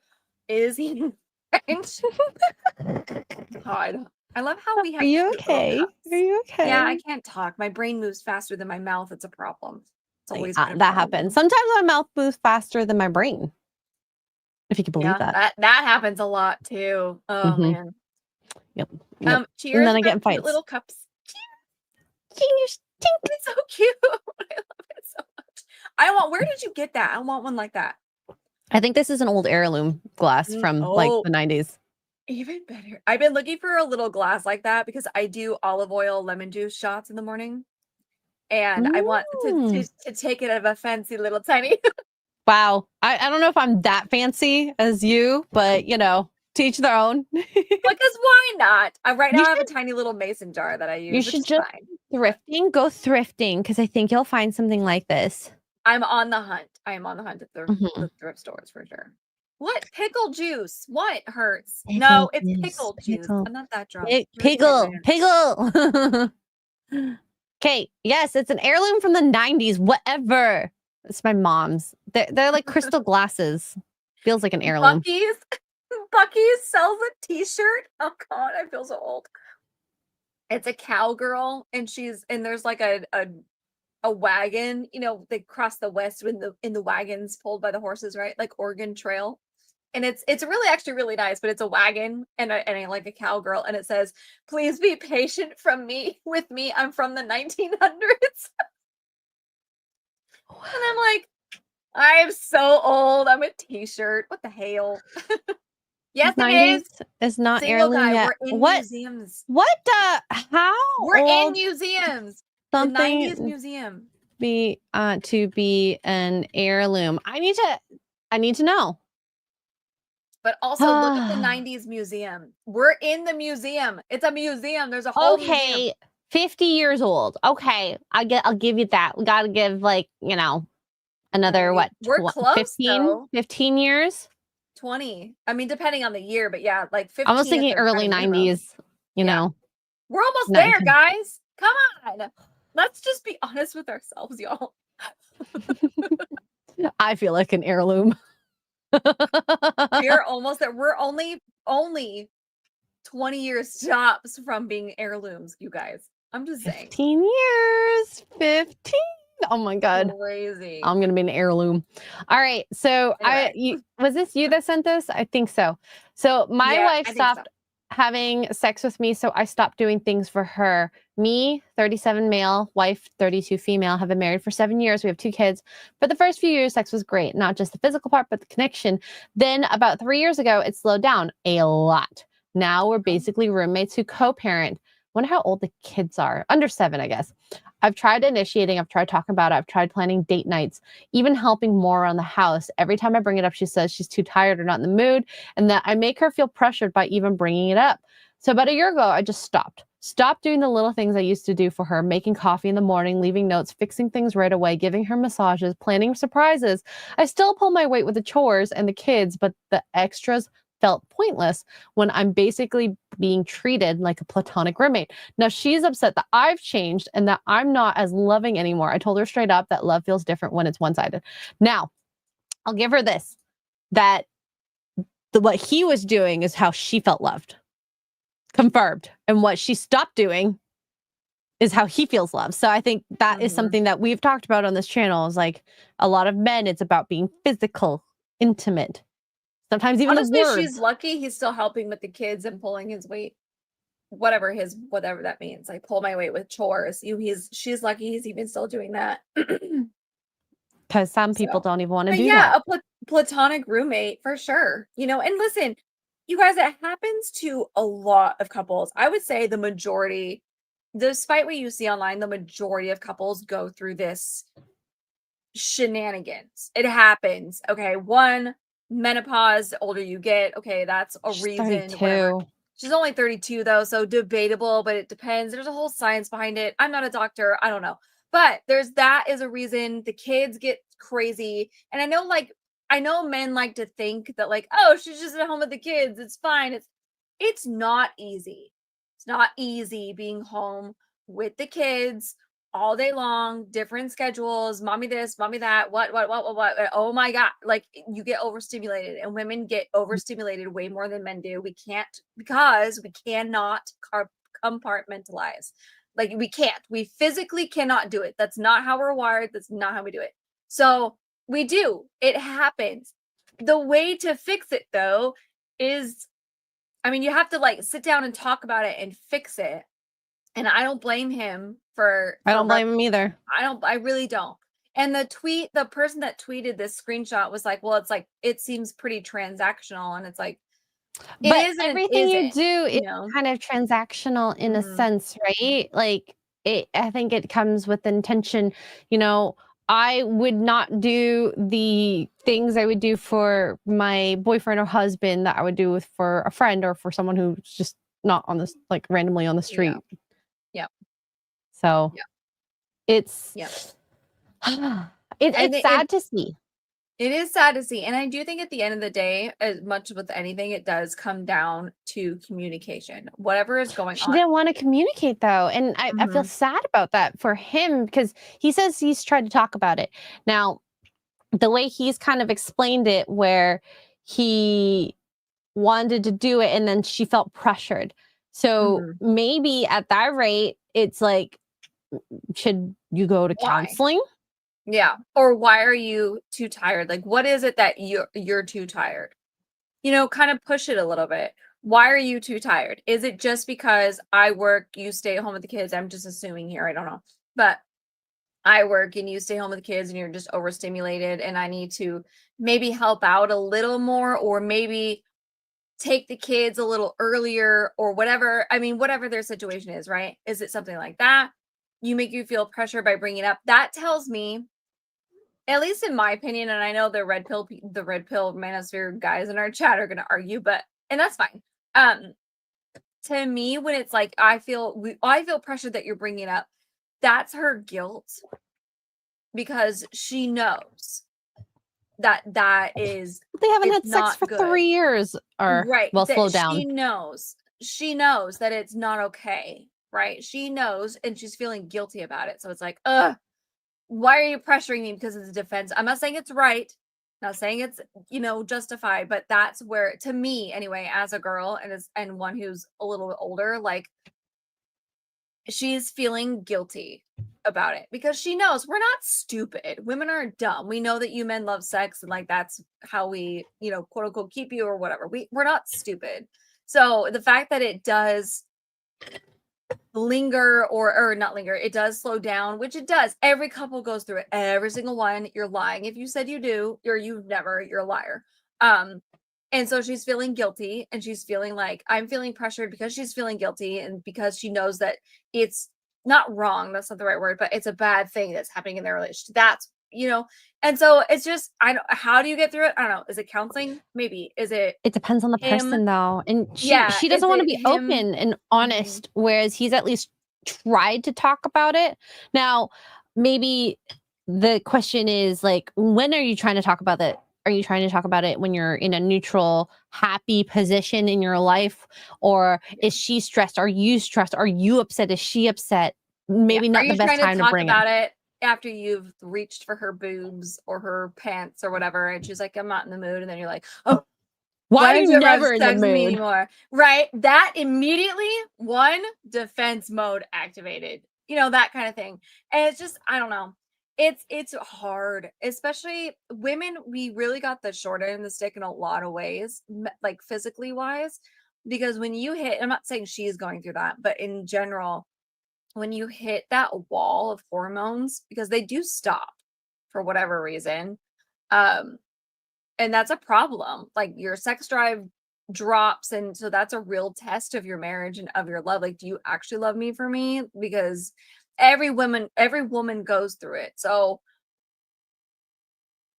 Is he French? God. I love how we have. Are you okay? Are you okay? Yeah, I can't talk. My brain moves faster than my mouth. It's a problem. It's always been a that problem. happens. Sometimes my mouth moves faster than my brain. If you can believe that. That happens a lot too. Oh man. Yep. Cheers. And then I get in fights. Little cups. Cheers. It's so cute. I love it so much. Where did you get that? I want one like that. I think this is an old heirloom glass from like the 90s. Even better. I've been looking for a little glass like that because I do olive oil lemon juice shots in the morning. And I want to take it of a fancy little tiny. Wow. I don't know if I'm that fancy as you, but to each their own. Because why not? Right now I have a tiny little mason jar that I use. You should just go thrifting because I think you'll find something like this. I'm on the hunt. I am on the hunt at the thrift stores for sure. What? Pickle juice. What hurts? No, it's pickle juice. I'm not that drunk. Pickle. Okay. Yes, it's an heirloom from the 90s. Whatever. It's my mom's. They're like crystal glasses. Feels like an heirloom. Bucky's sells a t-shirt. Oh God, I feel so old. It's a cowgirl, and there's like a wagon. They cross the west in the wagons pulled by the horses, right? Like Oregon Trail. And it's really actually really nice, but it's a wagon and I like a cowgirl, and it says, "Please be patient with me. I'm from the 1900s." And I'm like, I'm so old. I'm a t-shirt. What the hell? Yes, it is. It's not Single heirloom guy. yet. We're in What? museums. What the? How? We're in museums. Something The 90s museum. To be an heirloom. I need to know. But also look at the 90s museum. We're in the museum. It's a museum. There's a whole museum. 50 years old. Okay. I'll give you that. We got to give another what? We're close 15 years? 20. I mean, depending on the year, but yeah, like 15. I was thinking early 90s, know. We're almost there, guys. Come on. Let's just be honest with ourselves, y'all. I feel like an heirloom. We're almost there. We're only 20 years tops from being heirlooms, you guys. I'm just saying. 15 years. 15. Oh my God. Crazy. I'm going to be an heirloom. All right. So anyway. was this you that sent this? I think so. So my wife stopped having sex with me. So I stopped doing things for her. Me, 37 male, wife, 32 female, have been married for 7 years. We have 2 kids. For the first few years, sex was great. Not just the physical part, but the connection. Then about 3 years ago, it slowed down a lot. Now we're basically roommates who co-parent. Wonder how old the kids are. Under 7, I guess. I've tried initiating. I've tried talking about it. I've tried planning date nights, even helping more around the house. Every time I bring it up, she says she's too tired or not in the mood, and that I make her feel pressured by even bringing it up. So about a year ago, I just stopped doing the little things I used to do for her, making coffee in the morning, leaving notes, fixing things right away, giving her massages, planning surprises. I still pull my weight with the chores and the kids, but the extras felt pointless when I'm basically being treated like a platonic roommate. Now she's upset that I've changed and that I'm not as loving anymore. I told her straight up that love feels different when it's one-sided. Now, I'll give her this, that what he was doing is how she felt loved. Confirmed. And what she stopped doing is how he feels loved. So I think that is something that we've talked about on this channel, is like a lot of men, it's about being physical, intimate. Sometimes even honestly, the words. she's lucky he's still helping with the kids and pulling his weight. whatever that means. Like pull my weight with chores. She's lucky he's even still doing that. Because some people So, don't even want to but do yeah, that. a platonic roommate for sure. You know, and listen, you guys, it happens to a lot of couples. I would say the majority, despite what you see online, the majority of couples go through this shenanigans. It happens. Okay. One, menopause, the older you get. Okay, that's a She's reason, whatever. 32. She's only 32 though, so debatable, but it depends. There's a whole science behind it. I'm not a doctor. I don't know. But that is a reason. The kids get crazy. And I know men like to think that like, oh, she's just at home with the kids. It's fine. It's not easy. It's not easy being home with the kids all day long, different schedules, mommy this, mommy that, what. Oh my God. Like you get overstimulated, and women get overstimulated way more than men do. Because we cannot compartmentalize. Like we physically cannot do it. That's not how we're wired. That's not how we do it. So it happens. The way to fix it though is, I mean, you have to like sit down and talk about it and fix it. And I don't blame him for I don't blame him either. I really don't. And the person that tweeted this screenshot was like, well, it's like, it seems pretty transactional. And it's like, it But is and it everything you isn't, do is know? kind of transactional in a Mhm. sense, right? Like I think it comes with intention. You know, I would not do the things I would do for my boyfriend or husband that I would do for a friend or for someone who's just not on this, like randomly on the street. Yeah. So Yeah. it's Yeah. it's sad to see. It is sad to see. And I do think at the end of the day, as much with anything, it does come down to communication. Whatever is going She on. didn't want to communicate though. And I feel sad about that for him because he says he's tried to talk about it. Now, the way he's kind of explained it, where he wanted to do it and then she felt pressured. So maybe at that rate, it's like, should you go to counseling? Yeah. Or why are you too tired? Like, what is it that you're too tired? You know, kind of push it a little bit. Why are you too tired? Is it just because I work, you stay at home with the kids? I'm just assuming here. I don't know. But I work and you stay home with the kids and you're just overstimulated, and I need to maybe help out a little more, or maybe take the kids a little earlier, or whatever. I mean, whatever their situation is, right? Is it something like that? You make you feel pressure by bringing it up. That tells me, at least in my opinion, and I know the red pill manosphere guys in our chat are going to argue, and that's fine. To me, when it's like, I feel pressure that you're bringing up, that's her guilt, because she knows that is, They haven't it's had sex not for good. 3 years. Or Right. well, that slow down. She knows that it's not okay. Right. She knows, and she's feeling guilty about it. So it's like, why are you pressuring me because it's a defense? I'm not saying it's right. Not saying it's, justified, but that's where, to me anyway, as a girl and one who's a little bit older, like, she's feeling guilty about it because she knows we're not stupid. Women aren't dumb. We know that you men love sex, and like that's how we, quote unquote, keep you or whatever. We're not stupid. So the fact that it does linger or not linger, it does slow down, which it does. Every couple goes through it. Every single one. You're lying if you said you do, or you've never. You're a liar. And so she's feeling guilty, and she's feeling like, I'm feeling pressured because she's feeling guilty, and because she knows that it's not wrong. That's not the right word, but it's a bad thing that's happening in their relationship. That's, and so it's just, how do you get through it? I don't know. Is it counseling? Maybe. Is it? It depends on the him? person though. And Yeah, she is doesn't want to it be him? open and honest, whereas he's at least tried to talk about it. Now, maybe the question is like, when are you trying to talk about that? Are you trying to talk about it when you're in a neutral, happy position in your life? Or is she stressed? Are you stressed? Are you upset? Is she upset? Maybe not the best time to bring about it after you've reached for her boobs or her pants or whatever, and she's like, I'm not in the mood, and then you're like, oh, why are don't you ever have never in the sex with me mood? anymore? Right? That immediately, one, defense mode activated. That kind of thing. And it's just, I don't know. It's hard, especially women. We really got the short end of the stick in a lot of ways, like physically wise. because when you hit, I'm not saying she is going through that, but in general, when you hit that wall of hormones, because they do stop for whatever reason, and that's a problem. Like your sex drive drops, and so that's a real test of your marriage and of your love. Like, do you actually love me for me? Because every woman goes through it. So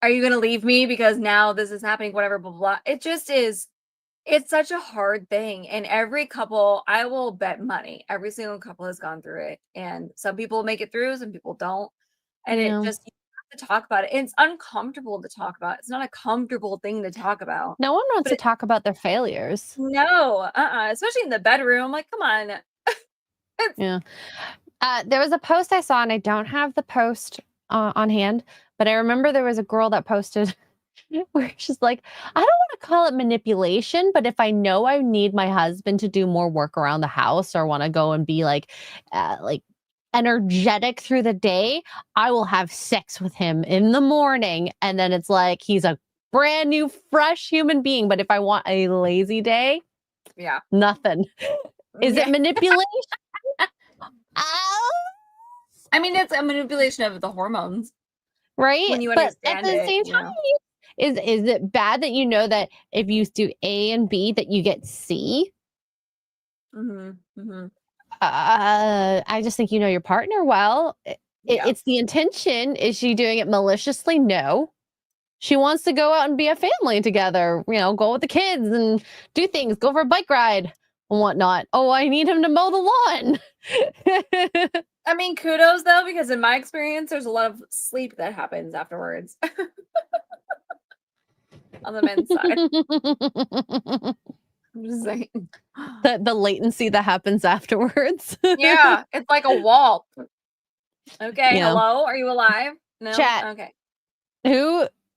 are you gonna leave me because now this is happening, whatever, blah blah. It just is. It's such a hard thing. And every couple, I will bet money, every single couple has gone through it. And some people make it through, some people don't. And it Yeah. just, you have to talk about it. And it's uncomfortable to talk about. It's not a comfortable thing to talk about. No one wants But to talk about their failures. No, especially in the bedroom. Like, come on. Yeah. There was a post I saw, and I don't have the post on hand, but I remember there was a girl that posted where she's like, I don't want to call it manipulation, but if I know I need my husband to do more work around the house or want to go and be like energetic through the day, I will have sex with him in the morning. And then it's like he's a brand new, fresh human being. But if I want a lazy day, Yeah. nothing. Is it Yeah. manipulation? I mean, it's a manipulation of the hormones. Right? When you but at understand the it, same you time, know. is it bad that you know that if you do A and B that you get C? I just think you know your partner well. Yeah. It's the intention. Is she doing it maliciously? No. She wants to go out and be a family together, go with the kids and do things, go for a bike ride and whatnot. Oh, I need him to mow the lawn. I mean, kudos though, because in my experience, there's a lot of sleep that happens afterwards on the men's side. I'm just saying. The latency that happens afterwards. Yeah, it's like a wall. Okay, Yeah. hello, are you alive? No. Chat. Okay.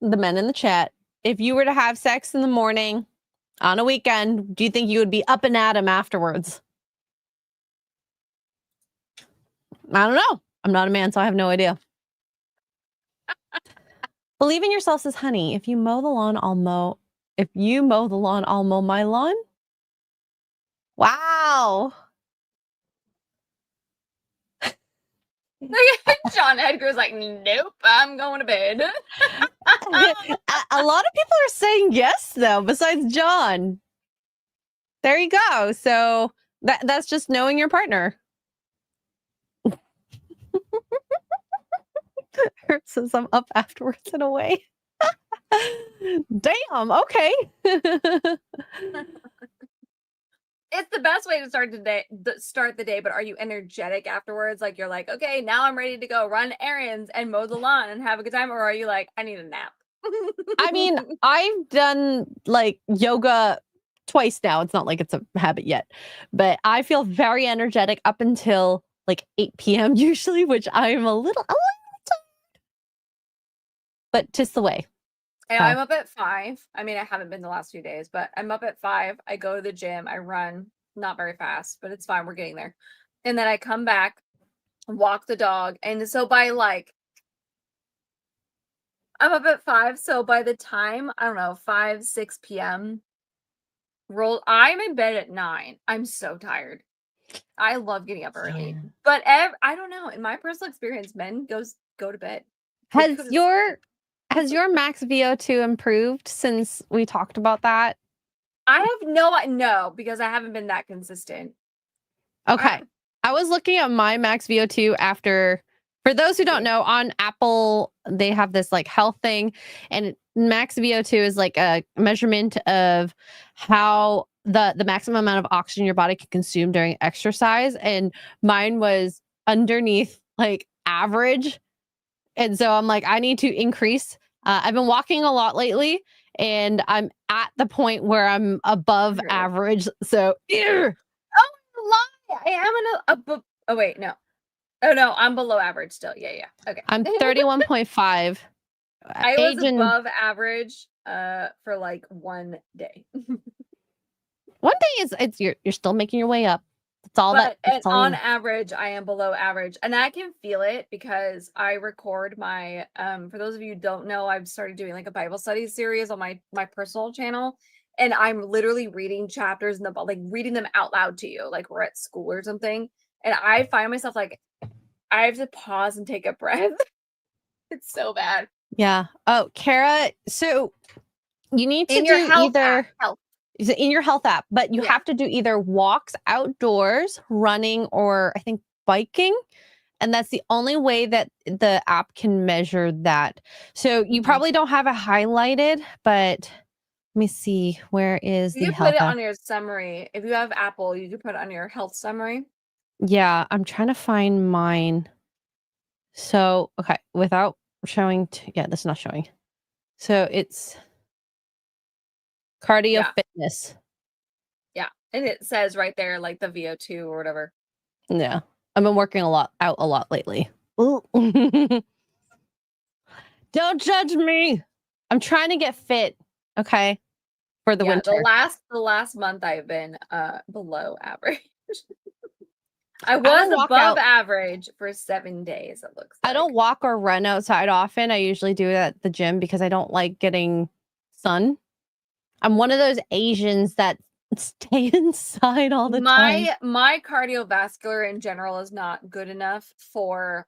The men in the chat, if you were to have sex in the morning on a weekend, do you think you would be up and at him afterwards? I don't know. I'm not a man, so I have no idea. Believe in yourself says, honey, if you mow the lawn, I'll mow. If you mow the lawn, I'll mow my lawn. Wow. John Edgar's like, nope, I'm going to bed. A lot of people are saying yes, though, besides John. There you go. So that's just knowing your partner. Says I'm up afterwards in a way. Damn. Okay. It's the best way to start the day, but are you energetic afterwards? Like, you're like, okay, now I'm ready to go run errands and mow the lawn and have a good time, or are you like, I need a nap? I mean, I've done like yoga twice now. It's not like it's a habit yet, but I feel very energetic up until like 8 p.m. usually, which I'm a little tired. But just the way. And I'm up at 5. I mean, I haven't been the last few days, but I'm up at 5. I go to the gym. I run, not very fast, but it's fine. We're getting there. And then I come back, walk the dog. And so I'm up at 5. So by the time, I don't know, 5, 6 p.m. I'm in bed at 9. I'm so tired. I love getting up early. Yeah. But I don't know. In my personal experience, men go to bed. Has your max VO2 improved since we talked about that? I have no, because I haven't been that consistent. Okay. I was looking at my max VO2 after, for those who don't know, on Apple, they have this like health thing, and max VO2 is like a measurement of how the maximum amount of oxygen your body can consume during exercise. And mine was underneath like average. And so I'm like, I need to increase. I've been walking a lot lately, and I'm at the point where I'm above average. So, lie. I am oh wait, no. Oh no, I'm below average still. Yeah. Okay. I'm 31.5. I was above average for like one day. One day is you're still making your way up. That's all on average, I am below average, and I can feel it because I record my for those of you who don't know, I've started doing like a Bible study series on my personal channel, and I'm literally reading chapters in the book, like reading them out loud to you, like we're at school or something. And I find myself like, I have to pause and take a breath. It's so bad. Yeah. Oh, Kara, so you need to In your do health either app, health. is it in your health app, but you Yeah. have to do either walks outdoors, running, or I think biking. And that's the only way that the app can measure that. So you Mhm. probably don't have it highlighted, but let me see. Where is You the can put health it app? on your summary. If you have Apple, you can put it on your health summary. Yeah, I'm trying to find mine. So, okay, without showing, yeah, that's not showing. So it's cardio Yeah. fitness. Yeah. And it says right there, like the VO2 or whatever. Yeah, I've been working a lot lately. Ooh. Don't judge me. I'm trying to get fit. Okay, for the Yeah, winter. the last month I've been below average. I don't was walk above out. average for 7 days, it looks like. I don't walk or run outside often. I usually do it at the gym because I don't like getting sun. I'm one of those Asians that stay inside all the time. My cardiovascular in general is not good enough for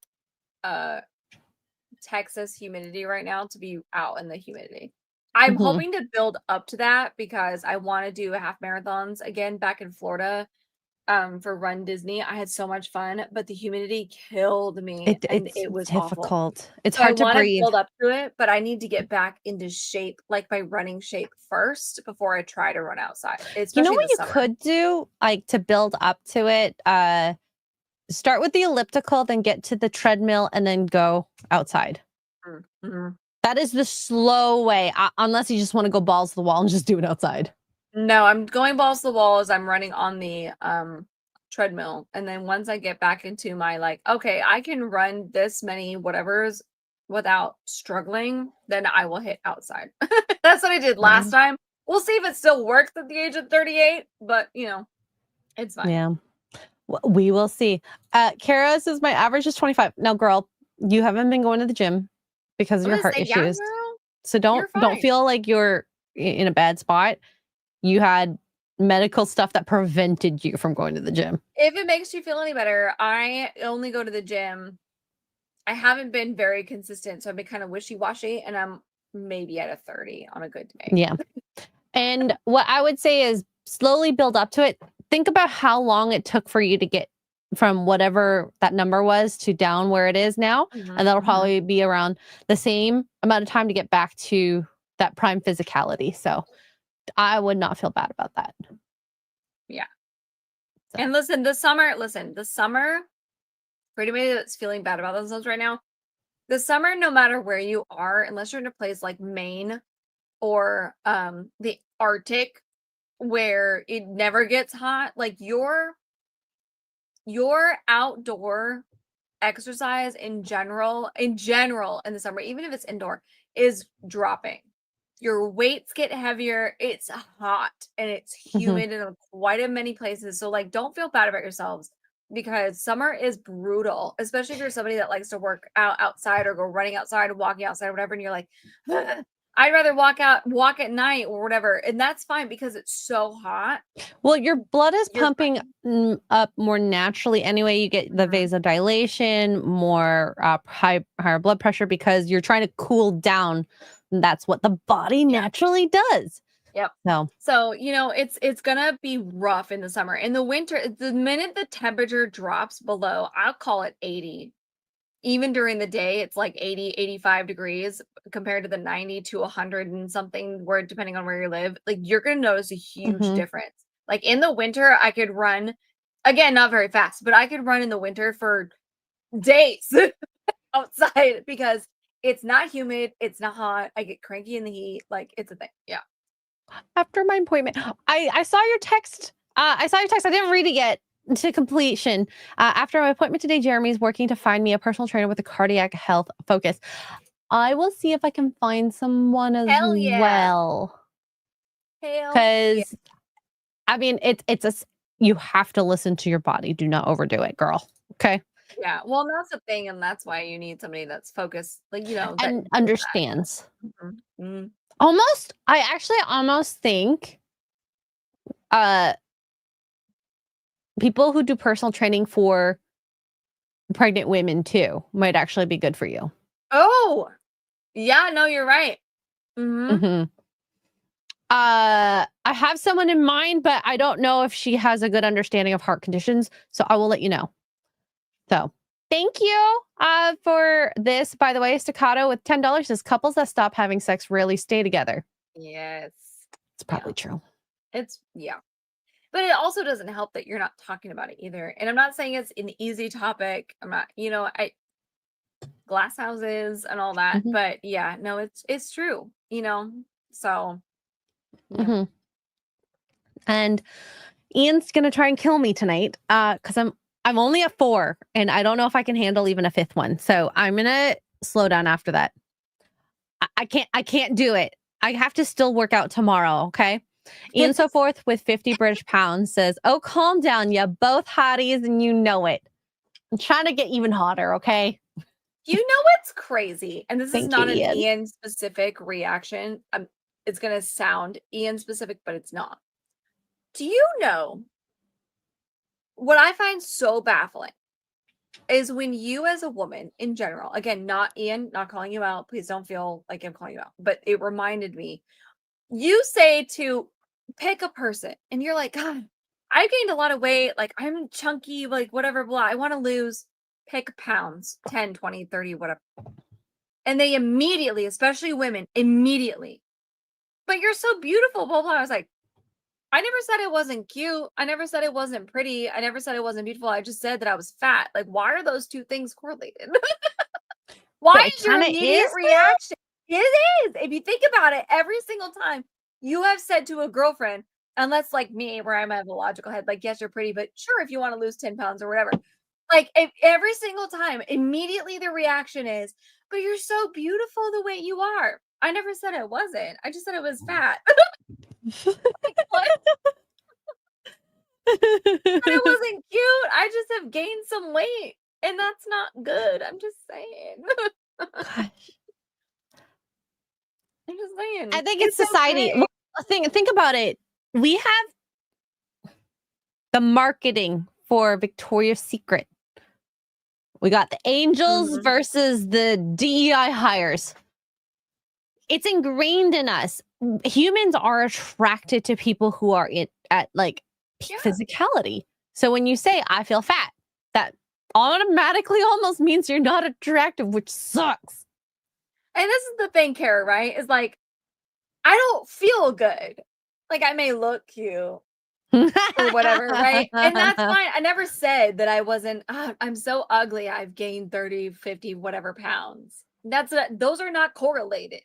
Texas humidity right now to be out in the humidity. I'm Mhm. hoping to build up to that because I want to do half marathons again back in Florida for Run Disney. I had so much fun, but the humidity killed me and It's it was awful. difficult. It's So I hard to want to breathe. build up to it, but I need to get back into shape, like my running shape first before I try to run outside, You especially know in what the you summer. could do, like to build up to it? Start with the elliptical, then get to the treadmill, and then go outside. Mhm. That is the slow way, unless you just want to go balls to the wall and just do it outside. No, I'm going balls to the wall as I'm running on the treadmill. And then once I get back into my like, okay, I can run this many whatevers without struggling, then I will hit outside. That's what I did last time. We'll see if it still works at the age of 38, but it's fine. Yeah. We will see. Kara says my average is 25. Now, girl, you haven't been going to the gym because of I'm your gonna heart say, yeah, issues. girl, So you're don't fine. feel like you're in a bad spot. You had medical stuff that prevented you from going to the gym. If it makes you feel any better, I only go to the gym. I haven't been very consistent, so I've been kind of wishy-washy, and I'm maybe at a 30 on a good day. Yeah. And what I would say is slowly build up to it. Think about how long it took for you to get from whatever that number was to down where it is now. Mhm, And that'll mhm. probably be around the same amount of time to get back to that prime physicality. So I would not feel bad about that. Yeah. So. And the summer, for anybody that's feeling bad about themselves right now, the summer, no matter where you are, unless you're in a place like Maine or the Arctic where it never gets hot, like your outdoor exercise in general in the summer, even if it's indoor, is dropping. Your weights get heavier, it's hot and it's humid in quite a many places. So like don't feel bad about yourselves because summer is brutal, especially if you're somebody that likes to work out outside or go running outside, walking outside, or whatever, and you're like, I'd rather walk at night or whatever. And that's fine because it's so hot. Well, your blood is You're pumping up more naturally anyway. You get the vasodilation, more higher blood pressure because you're trying to cool down. That's what the body naturally does. Yep. So, it's gonna be rough in the summer. In the winter, the minute the temperature drops below, I'll call it 80. Even during the day, it's like 80, 85 degrees compared to the 90 to 100 and something where depending on where you live, like you're gonna notice a huge difference. Like in the winter, I could run, again, not very fast, but I could run in the winter for days outside because it's not humid, it's not hot. I get cranky in the heat, like it's a thing. Yeah. After my appointment, I saw your text. I saw your text. I didn't read it yet to completion. After my appointment today, Jeremy's working to find me a personal trainer with a cardiac health focus. I will see if I can find someone as Hell yeah. well. Hell Because, I mean, you have to listen to your body. Do not overdo it, girl. Okay. yeah. Well, that's the thing, and that's why you need somebody that's focused, like And understands. Mhm. I actually almost think People who do personal training for pregnant women too might actually be good for you. Oh, yeah, no, you're right. Mm-hmm. I have someone in mind, but I don't know if she has a good understanding of heart conditions, so I will let you know. So thank you for this. By the way, Staccato with $10 says couples that stop having sex rarely stay together. Yes. It's probably true. Yeah. But it also doesn't help that you're not talking about it either. And I'm not saying it's an easy topic. I'm not, glass houses and all that. Mhm. But yeah, no, it's true, So yeah. Mhm. And Ian's gonna try and kill me tonight because I'm only at 4 and I don't know if I can handle even a 5th one. So I'm gonna slow down after that. I can't do it. I have to still work out tomorrow. Okay. Ian So Forth with 50 British pounds says, "Oh, calm down. You both hotties and you know it. I'm trying to get even hotter. Okay." You know what's crazy? And this is Thank not you, an Ian. Ian specific reaction. It's gonna sound Ian specific, but it's not. Do you know what I find so baffling is when you as a woman in general, again, not Ian, not calling you out, please don't feel like I'm calling you out, but it reminded me, you say to pick a person and you're like, God, I gained a lot of weight, like I'm chunky, like whatever, blah, I want to lose, pick pounds, 10, 20, 30, whatever. And they immediately, especially women, immediately, but you're so beautiful, blah, blah. I was like, I never said it wasn't cute. I never said it wasn't pretty. I never said it wasn't beautiful. I just said that I was fat. Like, why are those two things correlated? Why But it is your kinda immediate is, though. reaction? It is. If you think about it, every single time you have said to a girlfriend, unless like me, where I'm have a logical head, like, yes, you're pretty, but sure, if you want to lose 10 pounds or whatever. Like, if every single time, immediately the reaction is, but you're so beautiful the way you are. I never said it wasn't. I just said it was fat. Like, what? But it wasn't cute. I just have gained some weight, and that's not good. I'm just saying. Gosh. I'm just saying. I think it's It's society. okay. Well, think about it. We have the marketing for Victoria's Secret. We got the angels Mhm. versus the DEI hires. It's ingrained in us. Humans are attracted to people who are at like peak Yeah. physicality. So when you say I feel fat, that automatically almost means you're not attractive, which sucks. And this is the thing, Kara, right? Is like, I don't feel good. Like, I may look cute or whatever, right? And that's fine. I never said that I wasn't, I'm so ugly. I've gained 30, 50, whatever pounds. Those are not correlated.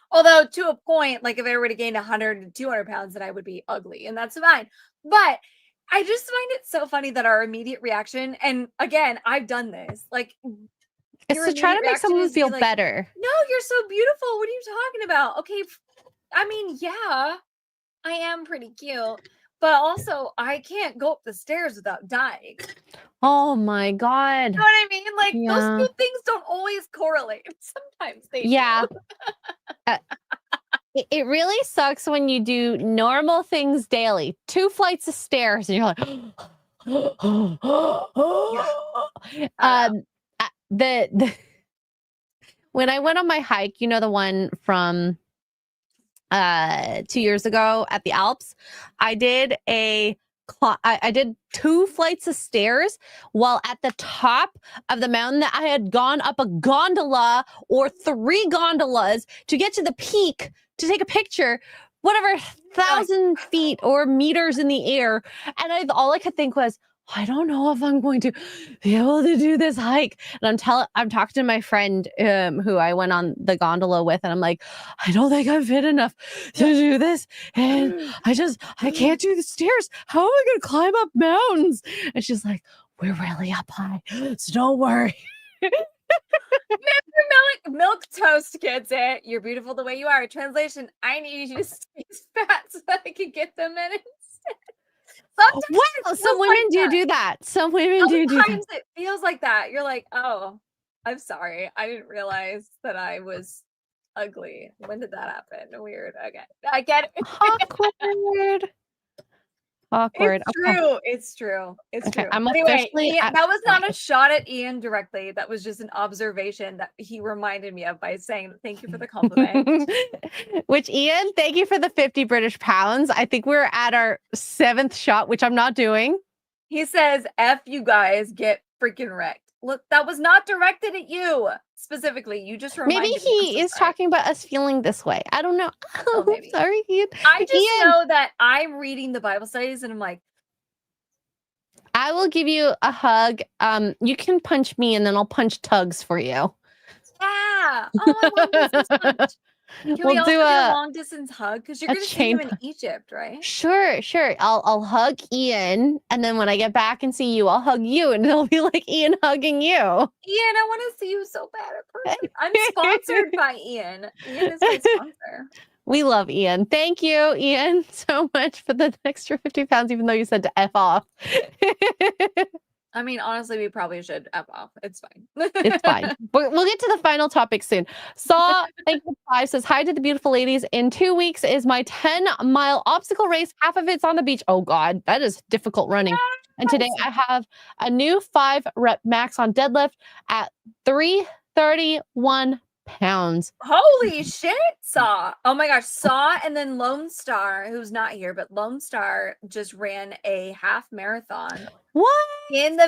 Although to a point, like if I were to gain 100 to 200 pounds, then I would be ugly and that's fine. But I just find it so funny that our immediate reaction, and again, I've done this, like It's your to try immediate to make reaction someone is to be feel like, better. no, you're so beautiful. What are you talking about? Okay. I mean, yeah, I am pretty cute, but also I can't go up the stairs without dying. Oh my God. You know what I mean? Like those Yeah. two things don't always correlate. Sometimes they Yeah. do. It really sucks when you do normal things daily, 2 flights of stairs, and you're like, I the when I went on my hike, the one from 2 years ago at the Alps, I did I did 2 flights of stairs while at the top of the mountain that I had gone up a gondola or 3 gondolas to get to the peak to take a picture, whatever, 1,000 feet or meters in the air. And all I could think was, I don't know if I'm going to be able to do this hike. And I'm talking to my friend who I went on the gondola with, and I'm like, I don't think I'm fit enough to do this. And I can't do the stairs. How am I going to climb up mountains? And she's like, we're really up high, so don't worry. Mr. Milk Toast gets it. You're beautiful the way you are. Translation, I need you to stay fat so that I can get them in instead. Sometimes Wow, some women do that. Some women do that. Sometimes it feels like that. You're like, oh, I'm sorry. I didn't realize that I was ugly. When did that happen? Weird. Okay. I get it. Awkward. Awkward. It's Okay. true. It's true. It's Okay, true. I'm Anyway, officially Ian, at that was not a shot at Ian directly. That was just an observation that he reminded me of by saying, "Thank you for the compliment." Which, Ian, thank you for the 50 British pounds. I think we're at our 7th shot, which I'm not doing. He says, "F you guys, get freaking wrecked." Look, that was not directed at you specifically. You just reminded Maybe me. I'm he so is sorry. talking about us feeling this way. I don't know. Oh, maybe. Sorry, Ian. I just Ian, know that I'm reading the Bible studies and I'm like, I will give you a hug. You can punch me and then I'll punch Tugs for you. yeah. Oh, I want this punch. Can We'll we also do get a a long distance hug? Because you're a going to see him in chain Egypt, right? Sure. I'll hug Ian, and then when I get back and see you, I'll hug you, and it'll be like Ian hugging you. Ian, I want to see you so bad in person. I'm sponsored by Ian. Ian is my sponsor. We love Ian. Thank you, Ian, so much for the extra 50 pounds, even though you said to F off. I mean, honestly, we probably should F off. It's fine. It's fine. We'll get to the final topic soon. Saw, thank you, 5 says, hi to the beautiful ladies. In 2 weeks is my 10-mile obstacle race. Half of it's on the beach. Oh, God, that is difficult running. And today I have a new 5-rep max on deadlift at 331 pounds. Holy shit, Saw. Oh my gosh, Saw and then Lone Star, who's not here, but Lone Star just ran a half marathon. What? In the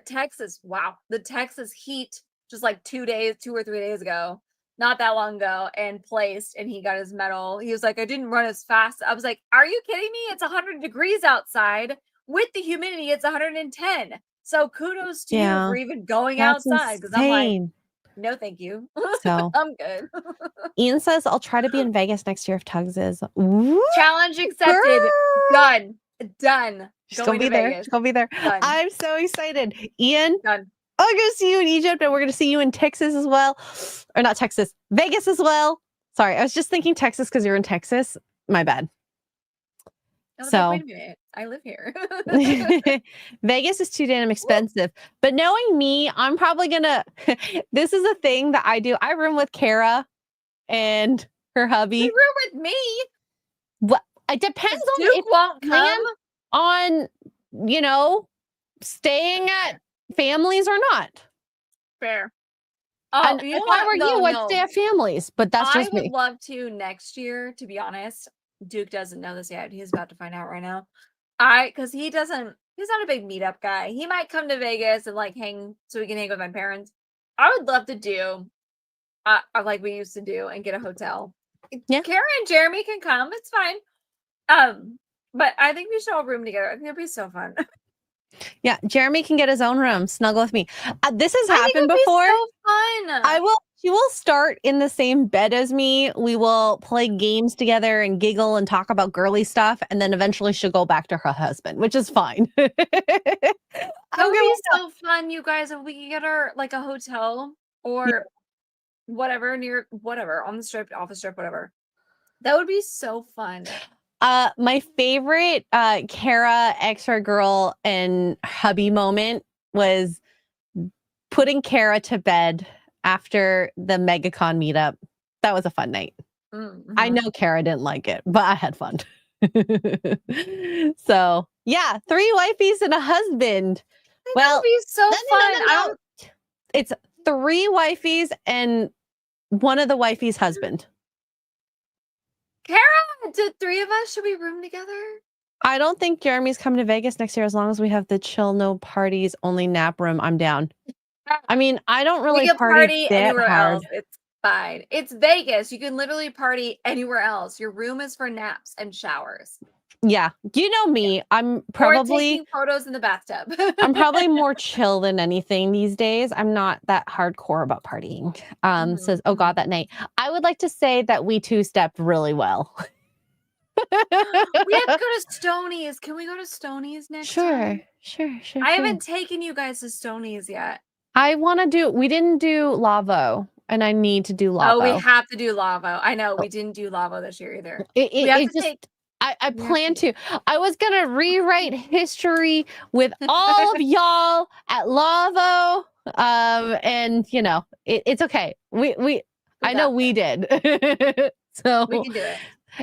Texas, wow, the Texas heat just like 2 or 3 days ago, not that long ago, and placed, and he got his medal. He was like, I didn't run as fast. I was like, are you kidding me? It's 100 degrees outside. With the humidity, it's 110. So kudos to you for even going outside. Because I'm like, no, thank you. So I'm good. Ian says, I'll try to be in Vegas next year if Tugs is. Ooh, Challenge accepted. girl. Done. She's gonna be there. She's gonna be there. Done. I'm so excited. Ian, Done. I'm gonna see you in Egypt, and we're gonna see you in Texas as well. Or not Texas, Vegas as well. Sorry, I was just thinking Texas because you're in Texas. My bad. So wait a minute. I live here. Vegas is too damn expensive. But knowing me, I'm probably gonna this is a thing that I do. I room with Kara and her hubby. You room with me. What it depends on Duke if won't plan come. on, staying at families or not. Fair. And You know if I were what? you, No, I'd no. stay at families, but that's I just would me. love to next year, to be honest. Duke doesn't know this yet. He's about to find out right now. Because he's not a big meetup guy. He might come to Vegas and like hang so we can hang with my parents. I would love to do like we used to do and get a hotel. Yeah. Kara and Jeremy can come. It's fine. But I think we should all room together. I think it'd be so fun. Yeah, Jeremy can get his own room, snuggle with me. This has happened Be before. so fun. She will start in the same bed as me. We will play games together and giggle and talk about girly stuff, and then eventually she'll go back to her husband, which is fine. That would be so fun, you guys, if we could get her like a hotel or whatever near whatever on the strip, off the strip, whatever. That would be so fun. My favorite Kara, extra girl, and hubby moment was putting Kara to bed after the MegaCon meetup. That was a fun night. Mm-hmm. I know Kara didn't like it, but I had fun. So yeah, 3 wifeys and a husband. That would be so fun. No. It's 3 wifeys and one of the wifeys' husband. Kara, did 3 of us? Should we room together? I don't think Jeremy's coming to Vegas next year. As long as we have the chill, no parties, only nap room, I'm down. I mean, I don't really party that anywhere hard. else. It's fine. It's Vegas. You can literally party anywhere else. Your room is for naps and showers. Yeah, you know me. I'm Or probably taking photos in the bathtub. I'm probably more chill than anything these days. I'm not that hardcore about partying. Says, oh God, that night. I would like to say that we 2-stepped really well. We have to go to Stoney's. Can we go to Stoney's next time? Sure. I haven't taken you guys to Stoney's yet. We didn't do Lavo, and I need to do Lavo. Oh, we have to do Lavo. I know, we didn't do Lavo this year either. I plan to. I was gonna rewrite history with all of y'all at Lavo. And it's okay. I know we did. So we can do it.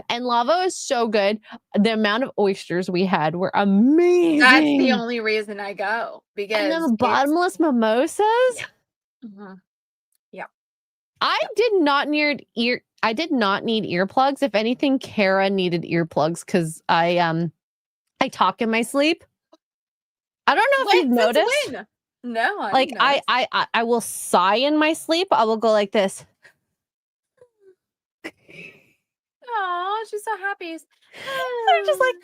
And lava is so good. The amount of oysters we had were amazing. That's the only reason I go, because And then the it's bottomless mimosas. Mhm. I did not need earplugs. If anything, Kara needed earplugs because I talk in my sleep. I don't know if you've Since noticed. when? No, I Like didn't notice. I will sigh in my sleep. I will go like this. Oh, she's so happy. I'm just like,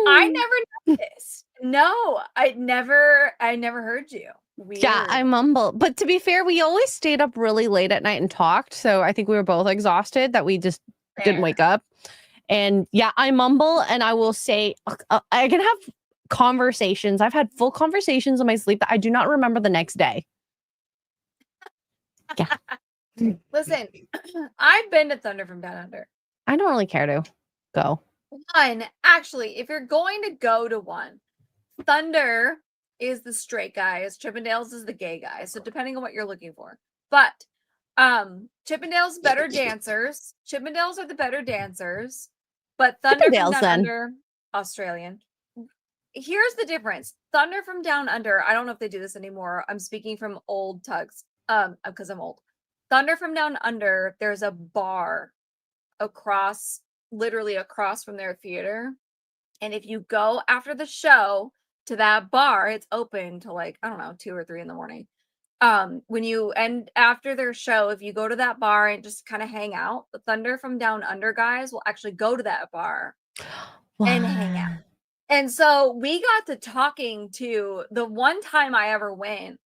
I hmm. never noticed. No, I never heard you. Weird. Yeah, I mumble. But to be fair, we always stayed up really late at night and talked. So I think we were both exhausted that we just didn't Fair. wake up. And yeah, I mumble and I will say, I can have conversations. I've had full conversations in my sleep that I do not remember the next day. Yeah. Listen, I've been to Thunder from Down Under. I don't really care to go. One, actually, if you're going to go to one, Thunder is the straight guys, Chippendales is the gay guys. So depending on what you're looking for. But Chippendales better dancers. Chippendales are the better dancers. But Thunder from Chippendales, Down then. Under, Australian. Here's the difference. Thunder from Down Under, I don't know if they do this anymore. I'm speaking from old tugs. Because I'm old. Thunder from Down Under, there's a bar literally across from their theater. And if you go after the show to that bar, it's open till like, I don't know, 2 or 3 in the morning. When you end after their show, if you go to that bar and just kind of hang out, the Thunder from Down Under guys will actually go to that bar and hang out. And so we got to talking to the one time I ever went,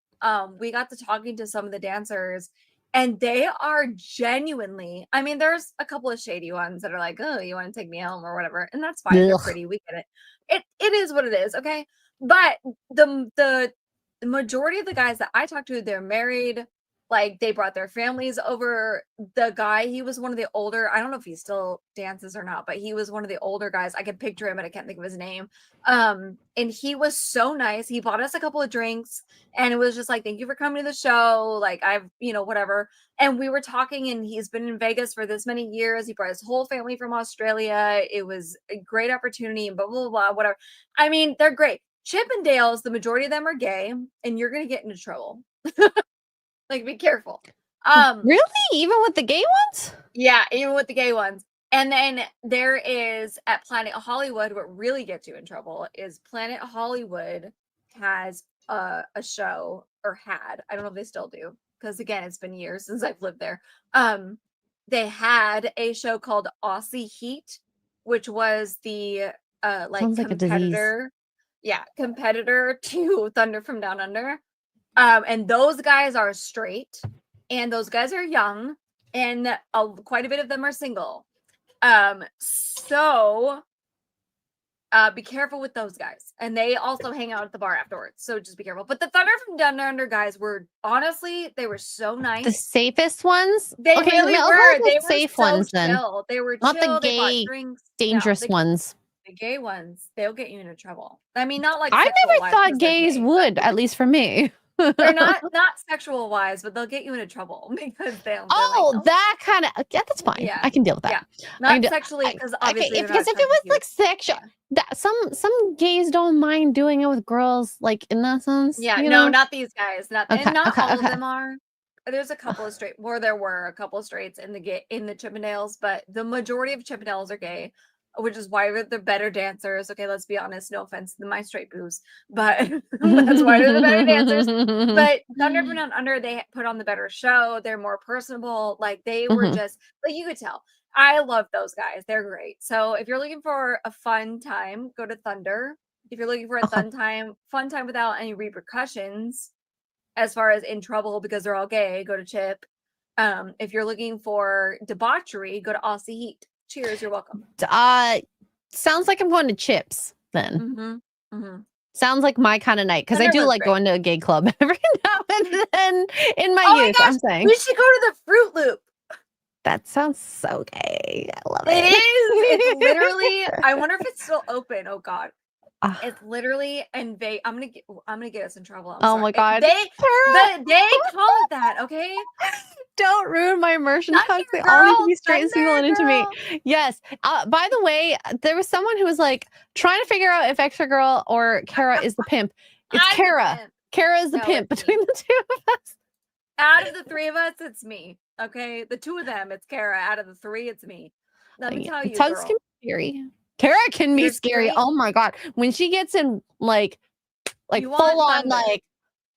we got to talking to some of the dancers, and they are genuinely, I mean, there's a couple of shady ones that are like, oh, you want to take me home or whatever. And that's fine. They're Ugh. pretty. We get it. It is what it is. Okay. But the majority of the guys that I talked to, they're married. Like they brought their families over. The guy, he was one of the older, I don't know if he still dances or not, but he was one of the older guys. I could picture him, but I can't think of his name. And he was so nice. He bought us a couple of drinks and it was just like, thank you for coming to the show. Like I've, whatever. And we were talking and he's been in Vegas for this many years. He brought his whole family from Australia. It was a great opportunity and blah, blah, blah, whatever. I mean, they're great. Chippendales, the majority of them are gay and you're going to get into trouble. Like, be careful. Really? Even with the gay ones? Yeah, even with the gay ones. And then there is at Planet Hollywood, what really gets you in trouble is Planet Hollywood has a show, or had, I don't know if they still do, because again, it's been years since I've lived there. They had a show called Aussie Heat, which was the Sounds like a disease. competitor. Yeah, competitor to Thunder from Down Under. And those guys are straight, and those guys are young, and quite a bit of them are single. So be careful with those guys. And they also hang out at the bar afterwards. So just be careful. But the Thunder from Down Under guys were, honestly, they were so nice. The safest ones? They Okay, really I'll go were. with They the were safe so ones then. chill. They were Not the chill. They bought gay, drinks. dangerous No, ones. the gay ones, they'll get you into trouble. I mean, not like I sexual never wise, thought 'cause they're gays gay, but would, at least for me. they're not sexual wise, but they'll get you into trouble because they're Oh, like, that kind of, yeah, that's fine. Yeah. I can deal with that. Yeah. I can not do- sexually, I- because okay, obviously they're because not if it was attracted to like you. sexual, that some gays don't mind doing it with girls, like in that sense. Yeah, you no, know? not these guys. Not Okay, and not okay, all of okay. them are. There's a couple of straight, or there were a couple of straights in the Chippendales, but the majority of Chippendales are gay, which is why they're the better dancers. Okay, let's be honest. No offense to my straight boos, but that's why they're the better dancers. But Thunder from Down Under, they put on the better show. They're more personable. Like they were Mhm. just like, you could tell. I love those guys. They're great. So if you're looking for a fun time, go to Thunder. If you're looking for a Okay. fun time without any repercussions, as far as in trouble because they're all gay, go to Chip. If you're looking for debauchery, go to Aussie Heat. Cheers, you're welcome. Sounds like I'm going to Chips then. Mm-hmm. Mm-hmm. Sounds like my kind of night because I Thunder do was like great. going to a gay club every now and then in my Oh my youth. gosh, I'm saying we should go to the Fruit Loop. that sounds so gay. I love It it. is. It's literally. I wonder if it's still open. Oh God. It's literally and I'm gonna get us in trouble. I'm Oh sorry. my God. They Tara, call it that, okay? don't ruin my immersion Thunder tugs. They all need to girl, be straight and single and into me. Thunder Yes. By the way, there was someone who was like trying to figure out if Extra Girl or Kara is the pimp. It's I'm the Kara. pimp. Kara is the No, pimp it's me. between the two of us. Out of the three of us, it's me. Okay, the two of them, it's Kara. Out of the three, it's me. Let me tell you, Tugs girl. can be scary. Kara can be You're scary. straight. Oh my God. When she gets in like You want full on thunder. like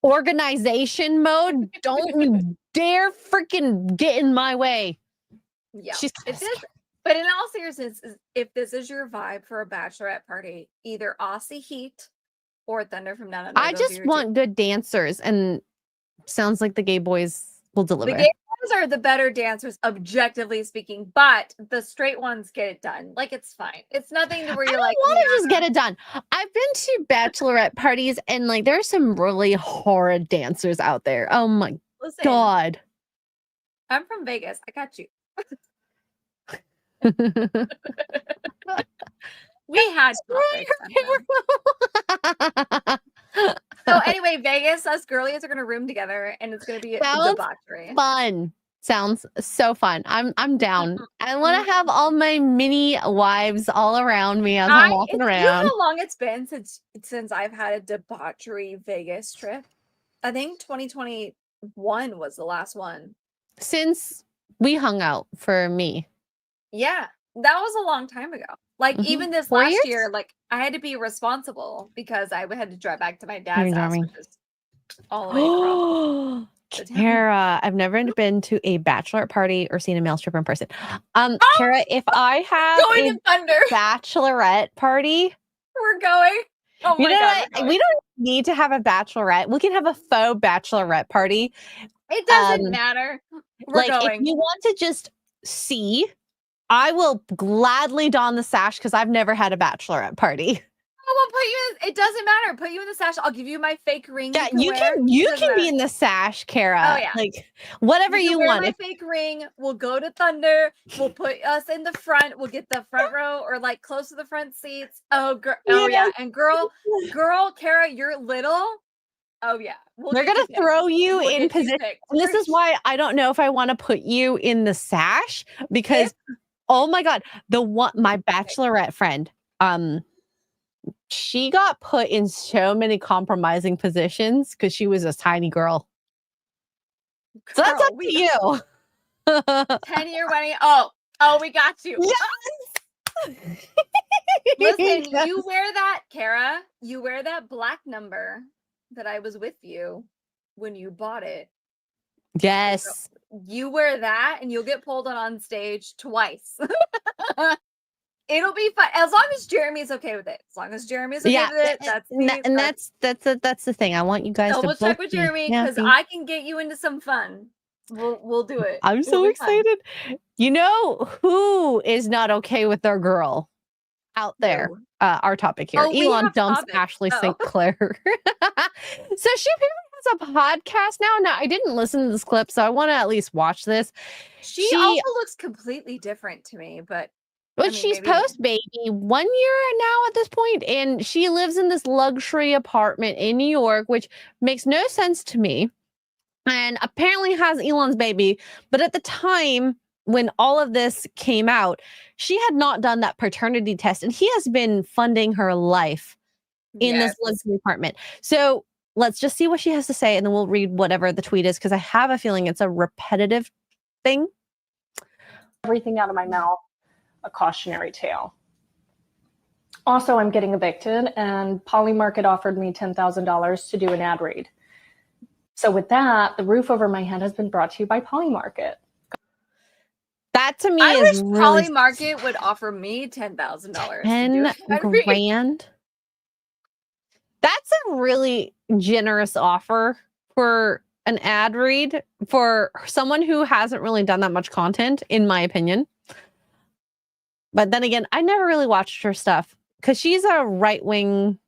organization mode, don't you dare freaking get in my way. Yeah. She's But in all seriousness, if this is your vibe for a bachelorette party, either Aussie Heat or Thunder from Down Under. I those are just your want good dancers, and sounds like the gay boys will two. deliver. The gay ones are the better dancers, objectively speaking, but the straight ones get it done. Like it's fine. It's nothing to where I you're don't like, want to "Nah." just get it done. I've been to bachelorette parties, and like there's some really horrid dancers out there. Oh my Listen, God. I'm from Vegas. I got you. We had topics. So anyway, Vegas, us girlies are gonna room together, and it's gonna be Sounds debauchery. fun. Sounds so fun. I'm down. I want to have all my mini wives all around me as I'm walking You know around. how long it's been since I've had a debauchery Vegas trip? I think 2021 was the last one. Since we hung out for me. Yeah, that was a long time ago. Like even this 4 last years? year, like I had to be responsible because I had to drive back to my dad's house, driving. which is all the way across. Kara, I've never been to a bachelorette party or seen a male stripper in person. Kara, if I have Going a to Thunder. bachelorette party, We're going. Oh you my know God, what? we're going. We don't need to have a bachelorette. We can have a faux bachelorette party. It doesn't matter. We're Like going. if you want to just see, I will gladly don the sash because I've never had a bachelorette party. Oh, we'll put you in. It doesn't matter. Put you in the sash. I'll give you my fake ring. Yeah, you can wear. you Doesn't can be matter. in the sash, Kara. Oh, yeah. Like whatever You you wear want. my fake ring. We'll go to Thunder. We'll put us in the front. We'll get the front row or like close to the front seats. Oh, girl. Oh yeah. And girl, Kara, you're little. Oh yeah. They're gonna throw you in position. And this is why I don't know if I want to put you in the sash because oh my God, my bachelorette friend, she got put in so many compromising positions because she was a tiny girl. So that's up to you. 10-year wedding. Oh, we got you. Yes. Listen, you wear that, Kara. You wear that black number that I was with you when you bought it. Yes. You wear that and you'll get pulled on stage twice. It'll be fun as long as Jeremy's okay with it. As long as Jeremy's okay with it, that's the thing. I want you guys to double check both with Jeremy because I can get you into some fun. We'll do it. I'm so excited. You know who is not okay with their girl out there? Our topic here. Elon dumps Ashley St. Clair. So she apparently has a podcast now. Now, I didn't listen to this clip, so I want to at least watch this. She also looks completely different to me, but she's post-baby 1 year now at this point, and she lives in this luxury apartment in New York, which makes no sense to me, and apparently has Elon's baby. But at the time when all of this came out, she had not done that paternity test, and he has been funding her life in this luxury apartment. So let's just see what she has to say, and then we'll read whatever the tweet is, because I have a feeling it's a repetitive thing. Everything out of my mouth. A cautionary tale. Also, I'm getting evicted, and Polymarket offered me $10,000 to do an ad read. So with that, the roof over my head has been brought to you by Polymarket. That to me I is wish really Polymarket would offer me $10,000. 10 grand. That's a really generous offer for an ad read for someone who hasn't really done that much content, in my opinion. But then again, I never really watched her stuff because she's a right wing,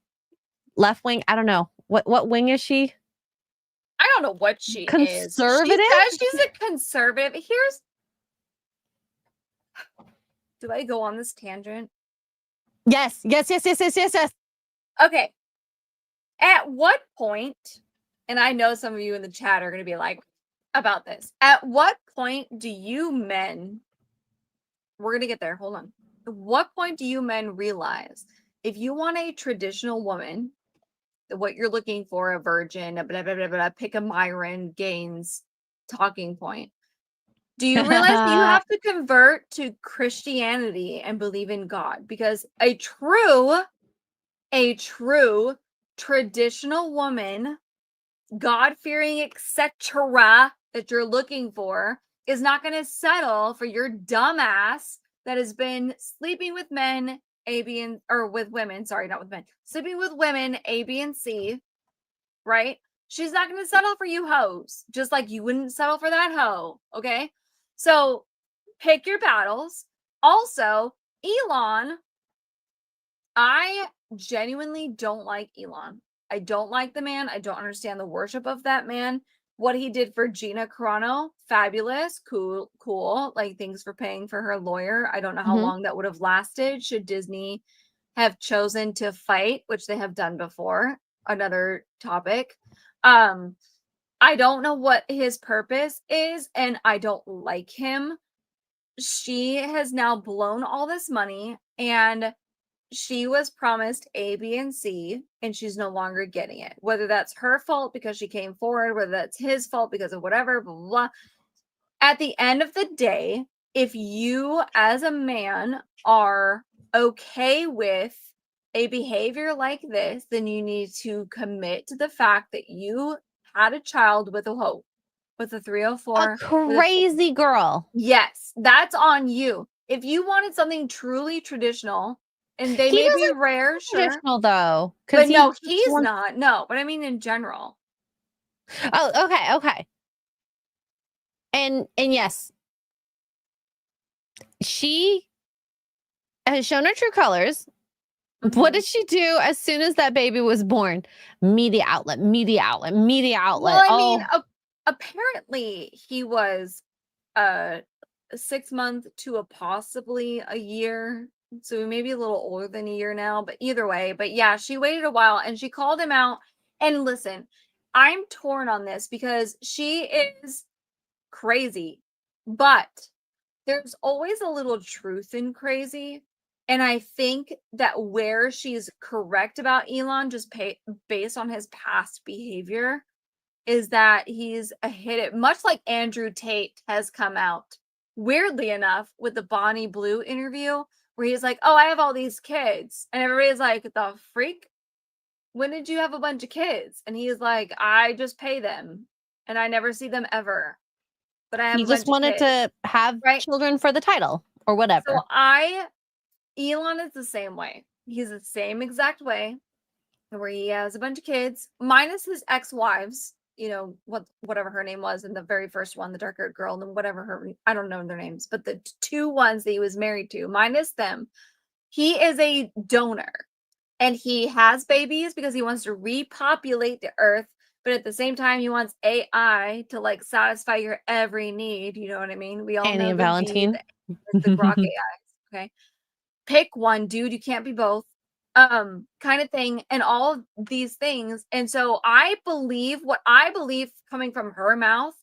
left wing. I don't know. What wing is she? I don't know what she is. Conservative? She's a conservative. Do I go on this tangent? Yes. Okay. At what point, and I know some of you in the chat are going to be like, about this. At what point do you men, we're going to get there, hold on. At what point do you men realize if you want a traditional woman, what you're looking for, a virgin, a blah, blah, blah, blah, pick a Myron Gaines talking point. Do you realize that you have to convert to Christianity and believe in God? Because a true traditional woman, God-fearing, etc., that you're looking for is not going to settle for your dumbass that has been sleeping with men, A, B, and or with women. Sorry, not with men. Sleeping with women, A, B, and C. Right? She's not going to settle for you hoes, just like you wouldn't settle for that hoe. Okay, so pick your battles. Also, Elon, I genuinely don't like Elon. I don't like the man. I don't understand the worship of that man. What he did for Gina Carano, fabulous, cool. Like, thanks for paying for her lawyer. I don't know how long that would have lasted should Disney have chosen to fight, which they have done before. Another topic. I don't know what his purpose is, and I don't like him. She has now blown all this money, and she was promised A, B, and C, and she's no longer getting it. Whether that's her fault because she came forward, whether that's his fault because of whatever, blah, blah, blah. At the end of the day, if you as a man are okay with a behavior like this, then you need to commit to the fact that you had a child with a hoe, with a 304. A crazy girl. Yes, that's on you. If you wanted something truly traditional, and they may be rare, sure. Traditional though, But no, he's not. No, but I mean in general. Oh, okay. And yes, she has shown her true colors. What did she do as soon as that baby was born? Media outlet. Well, I mean, apparently he was 6 months to a possibly a year. So maybe a little older than a year now, but either way. But yeah, she waited a while and she called him out. And listen, I'm torn on this because she is crazy, but there's always a little truth in crazy. And I think that where she's correct about Elon, just based on his past behavior, is that he's a hit it, much like Andrew Tate has come out, weirdly enough, with the Bonnie Blue interview, where he's like, oh, I have all these kids. And everybody's like, the freak? When did you have a bunch of kids? And he's like, I just pay them and I never see them ever. But I have he just wanted to have children for the title or whatever. So Elon is the same way. He's the same exact way, where he has a bunch of kids, minus his ex-wives, you know, whatever her name was in the very first one, the dark-haired girl, and whatever her, I don't know their names, but the two ones that he was married to, minus them, he is a donor. And he has babies because he wants to repopulate the earth, but at the same time, he wants AI to like satisfy your every need. You know what I mean? We all Annie know and Valentine, the Grok AIs. Okay, pick one, dude. You can't be both. Kind of thing, and all of these things. And so I believe coming from her mouth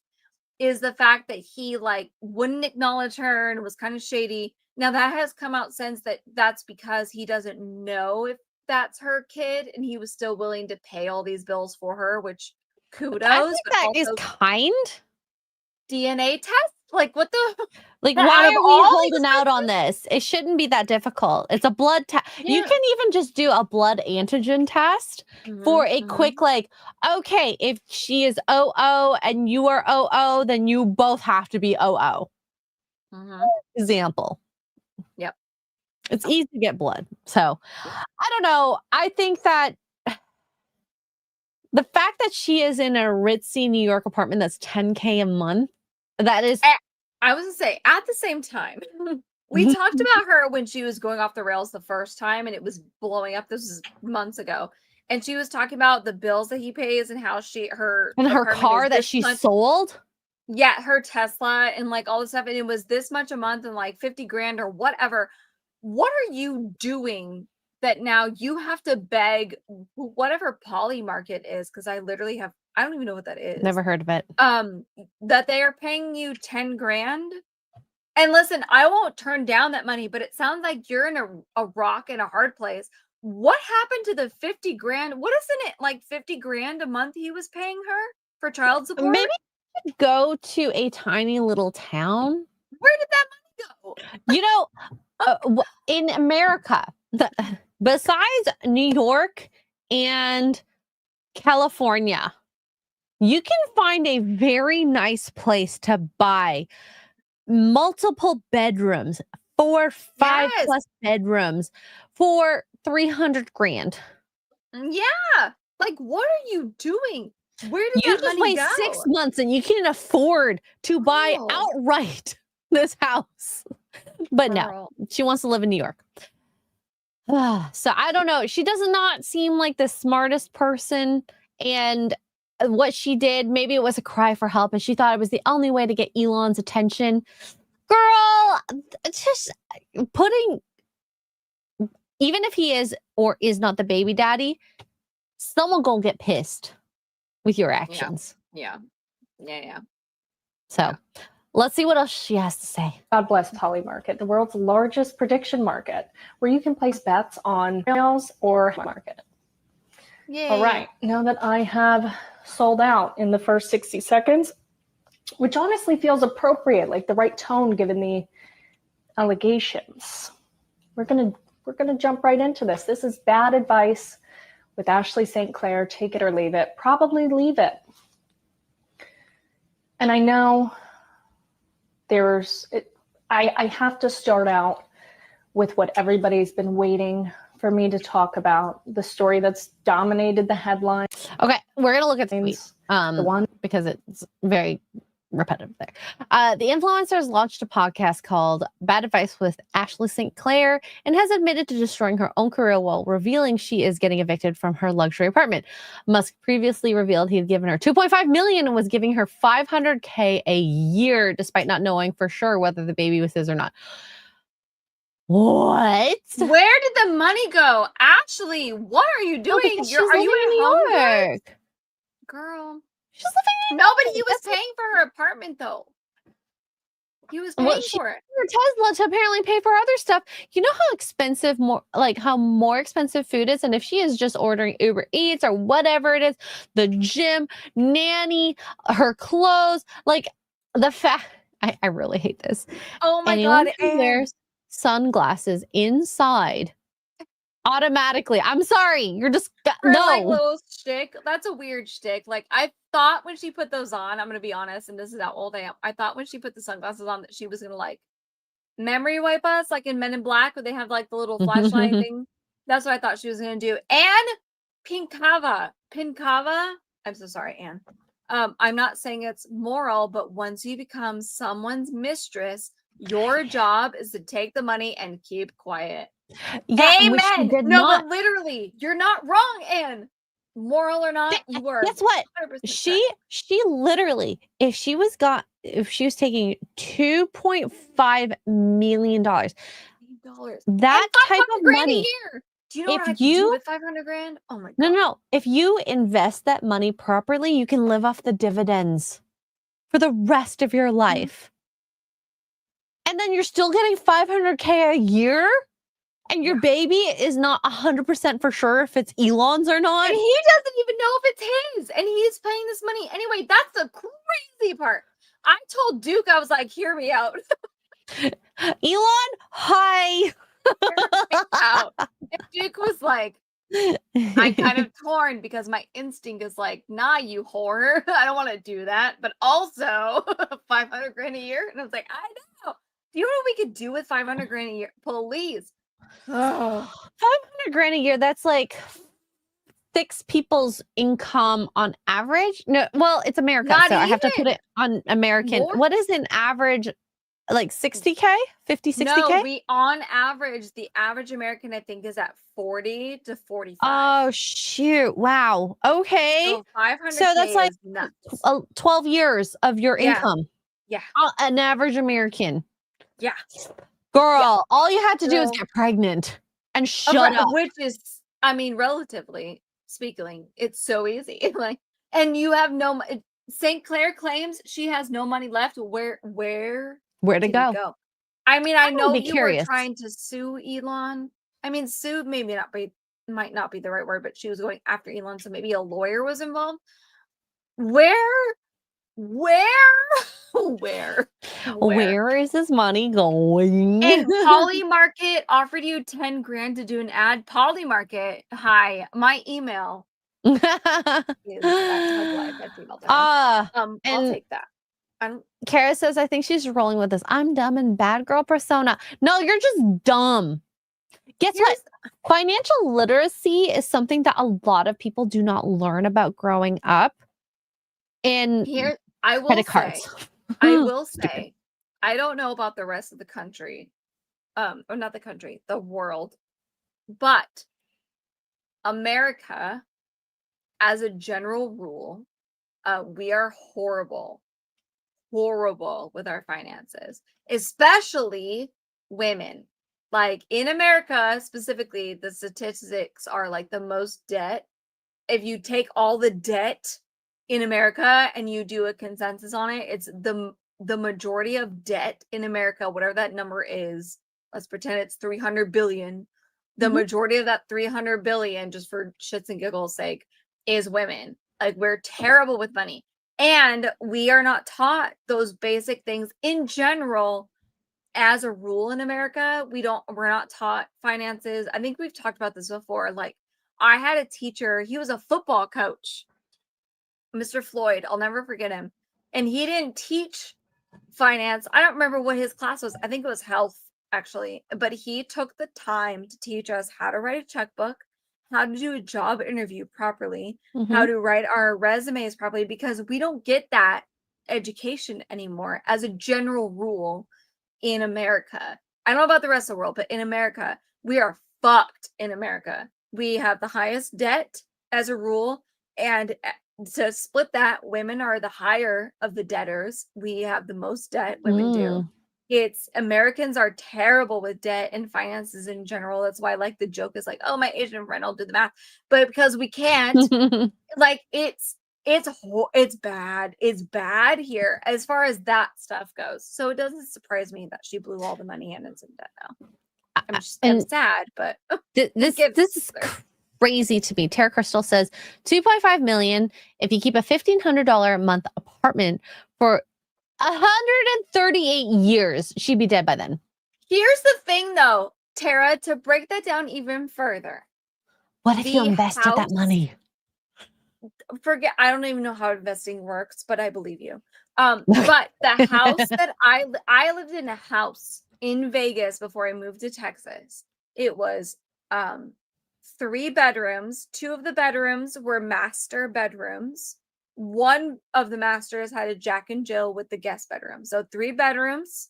is the fact that he like wouldn't acknowledge her and was kind of shady. Now that has come out since that's because he doesn't know if that's her kid, and he was still willing to pay all these bills for her, which kudos. I think that is kind. DNA test? Like what the like why are we holding out on this? It shouldn't be that difficult. It's a blood test. You can even just do a blood antigen test for a quick like, okay, if she is OO and you are OO, then you both have to be OO. Example. Yep. It's easy to get blood. So I don't know. I think that the fact that she is in a ritzy New York apartment that's $10K a month, that is. I was gonna say, at the same time, we talked about her when she was going off the rails the first time and it was blowing up. This was months ago. And she was talking about the bills that he pays and how her car that she sold. Yeah, her Tesla and like all this stuff. And it was this much a month and like 50 grand or whatever. What are you doing that now you have to beg whatever Poly Market is, because I literally have, I don't even know what that is. Never heard of it. That they are paying you 10 grand. And listen, I won't turn down that money, but it sounds like you're in a rock and a hard place. What happened to the 50 grand? What isn't it like 50 grand a month he was paying her for child support? Maybe go to a tiny little town. Where did that money go? You know, in America, besides New York and California, you can find a very nice place to buy multiple bedrooms, 4, 5 Yes. plus bedrooms for 300 grand. Yeah. Like, what are you doing? Where did You that just money wait go? 6 months and you can afford to buy Oh. outright this house. But no, Girl. she wants to live in New York. So I don't know. She does not seem like the smartest person. And what she did, maybe it was a cry for help and she thought it was the only way to get Elon's attention. Girl, just putting, even if he is or is not the baby daddy, someone gonna get pissed with your actions. Yeah. So let's see what else she has to say. God bless Poly Market, the world's largest prediction market, where you can place bets on sales or market. Yay. All right, now that I have sold out in the first 60 seconds, which honestly feels appropriate, like the right tone given the allegations, we're gonna jump right into this. This is bad advice with Ashley St. Clair. Take it or leave it. Probably leave it. And I know I have to start out with what everybody's been waiting for me to talk about, the story that's dominated the headlines. Okay, we're gonna look at the tweet, The one because it's very repetitive there. The influencers launched a podcast called Bad Advice with Ashley St. Clair and has admitted to destroying her own career while revealing she is getting evicted from her luxury apartment. Musk previously revealed he had given her $2.5 million and was giving her $500K a year, despite not knowing for sure whether the baby was his or not. What? Where did the money go? Ashley, what are you No, doing? because she's Are living you in at New home yet? York. Girl. She's living in No, but he was That's- paying for her apartment though. He was paying Well, she for it. her Tesla to apparently pay for other stuff. You know how expensive how more expensive food is, and if she is just ordering Uber Eats or whatever it is, the gym, nanny, her clothes, like the fact. I really hate this. Oh my Anyone god, who and wears sunglasses inside automatically. I'm sorry, you're just her like no. little shtick. That's a weird shtick. Like I thought when she put those on, I'm gonna be honest, and this is how old I am. I thought when she put the sunglasses on that she was gonna like memory wipe us, like in Men in Black, where they have like the little flashlight thing. That's what I thought she was gonna do. And Pinkava. I'm so sorry, Anne. I'm not saying it's moral, but once you become someone's mistress, your job is to take the money and keep quiet. Yeah, which she Amen. did No, not. but literally, you're not wrong, Anne. Moral or not, you are. Guess what? 100% She literally, if she was taking $2.5 million, $500 that type of grand a money. year. Do you know if what I can do you- with 500 grand? Oh my god. No. If you invest that money properly, you can live off the dividends for the rest of your life. And then you're still getting $500K a year, and your baby is not 100% for sure if it's Elon's or not. And he doesn't even know if it's his, and he's paying this money anyway. That's the crazy part. I told Duke, I was like, hear me out. Elon, hi. out. And Duke was like, I'm kind of torn because my instinct is like, nah, you whore. I don't want to do that. But also 500 grand a year. And I was like, I know. Do you know what we could do with 500 grand a year? Please. 500 grand a year, that's like 6 people's income on average. No, well, it's America, Not so I have to put even. it on American. More? What is an average, like 60K? 50, 60K? No, on average, the average American, I think, is at 40 to 45. Oh, shoot. Wow. Okay. So 500K So that's like is nuts. 12 years of your Yeah. income. Yeah. An average American. Yeah. Girl, all you had to do is Girl. get pregnant. and shut up. Which is, I mean, relatively speaking, it's so easy. Like, and you have no. St. Clair claims she has no money left. Where Where to did go? it go? I mean, I would know be you curious. were trying to sue Elon. I mean, sue might not be the right word, but she was going after Elon, so maybe a lawyer was involved. Where? Where is his money going? And Polymarket offered you 10 grand to do an ad. Polymarket, hi, my email is ThatTuggLife@gmail.com. I'll and take that. Kara says, I think she's rolling with this. I'm dumb and bad girl persona. No, you're just dumb. Guess what? Financial literacy is something that a lot of people do not learn about growing up. And Here, I will credit say, cards. I will say, I don't know about the rest of the country, or not the country, the world, but America, as a general rule, we are horrible with our finances, especially women. Like in America, specifically, the statistics are like the most debt. If you take all the debt in America and you do a consensus on it, it's the majority of debt in America, whatever that number is. Let's pretend it's 300 billion. The majority of that 300 billion, just for shits and giggles sake, is women. Like, we're terrible with money. And we are not taught those basic things in general. As a rule in America, we're not taught finances. I think we've talked about this before. Like, I had a teacher, he was a football coach, Mr. Floyd. I'll never forget him. And he didn't teach finance. I don't remember what his class was. I think it was health, actually. But he took the time to teach us how to write a checkbook, how to do a job interview properly, how to write our resumes properly, because we don't get that education anymore as a general rule in America. I don't know about the rest of the world, but in America, we are fucked in America. We have the highest debt as a rule. And to split that, women are the higher of the debtors. We have the most debt, women do. It's Americans are terrible with debt and finances in general. That's why, like, the joke is like, oh, my Asian friend will do the math. But because we can't, like, it's bad. It's bad here as far as that stuff goes. So it doesn't surprise me that she blew all the money and is in debt now. I'm sad, but this is crazy to me. Tara Crystal says 2.5 million if you keep a $1,500 a month apartment for 138 years. She'd be dead by then. Here's the thing, though, Tara, to break that down even further. What if you invested that money? I don't even know how investing works, but I believe you. But the house that I lived in a house in Vegas before I moved to Texas. It was 3 bedrooms. 2 of the bedrooms were master bedrooms. One of the masters had a Jack and Jill with the guest bedroom. So 3 bedrooms,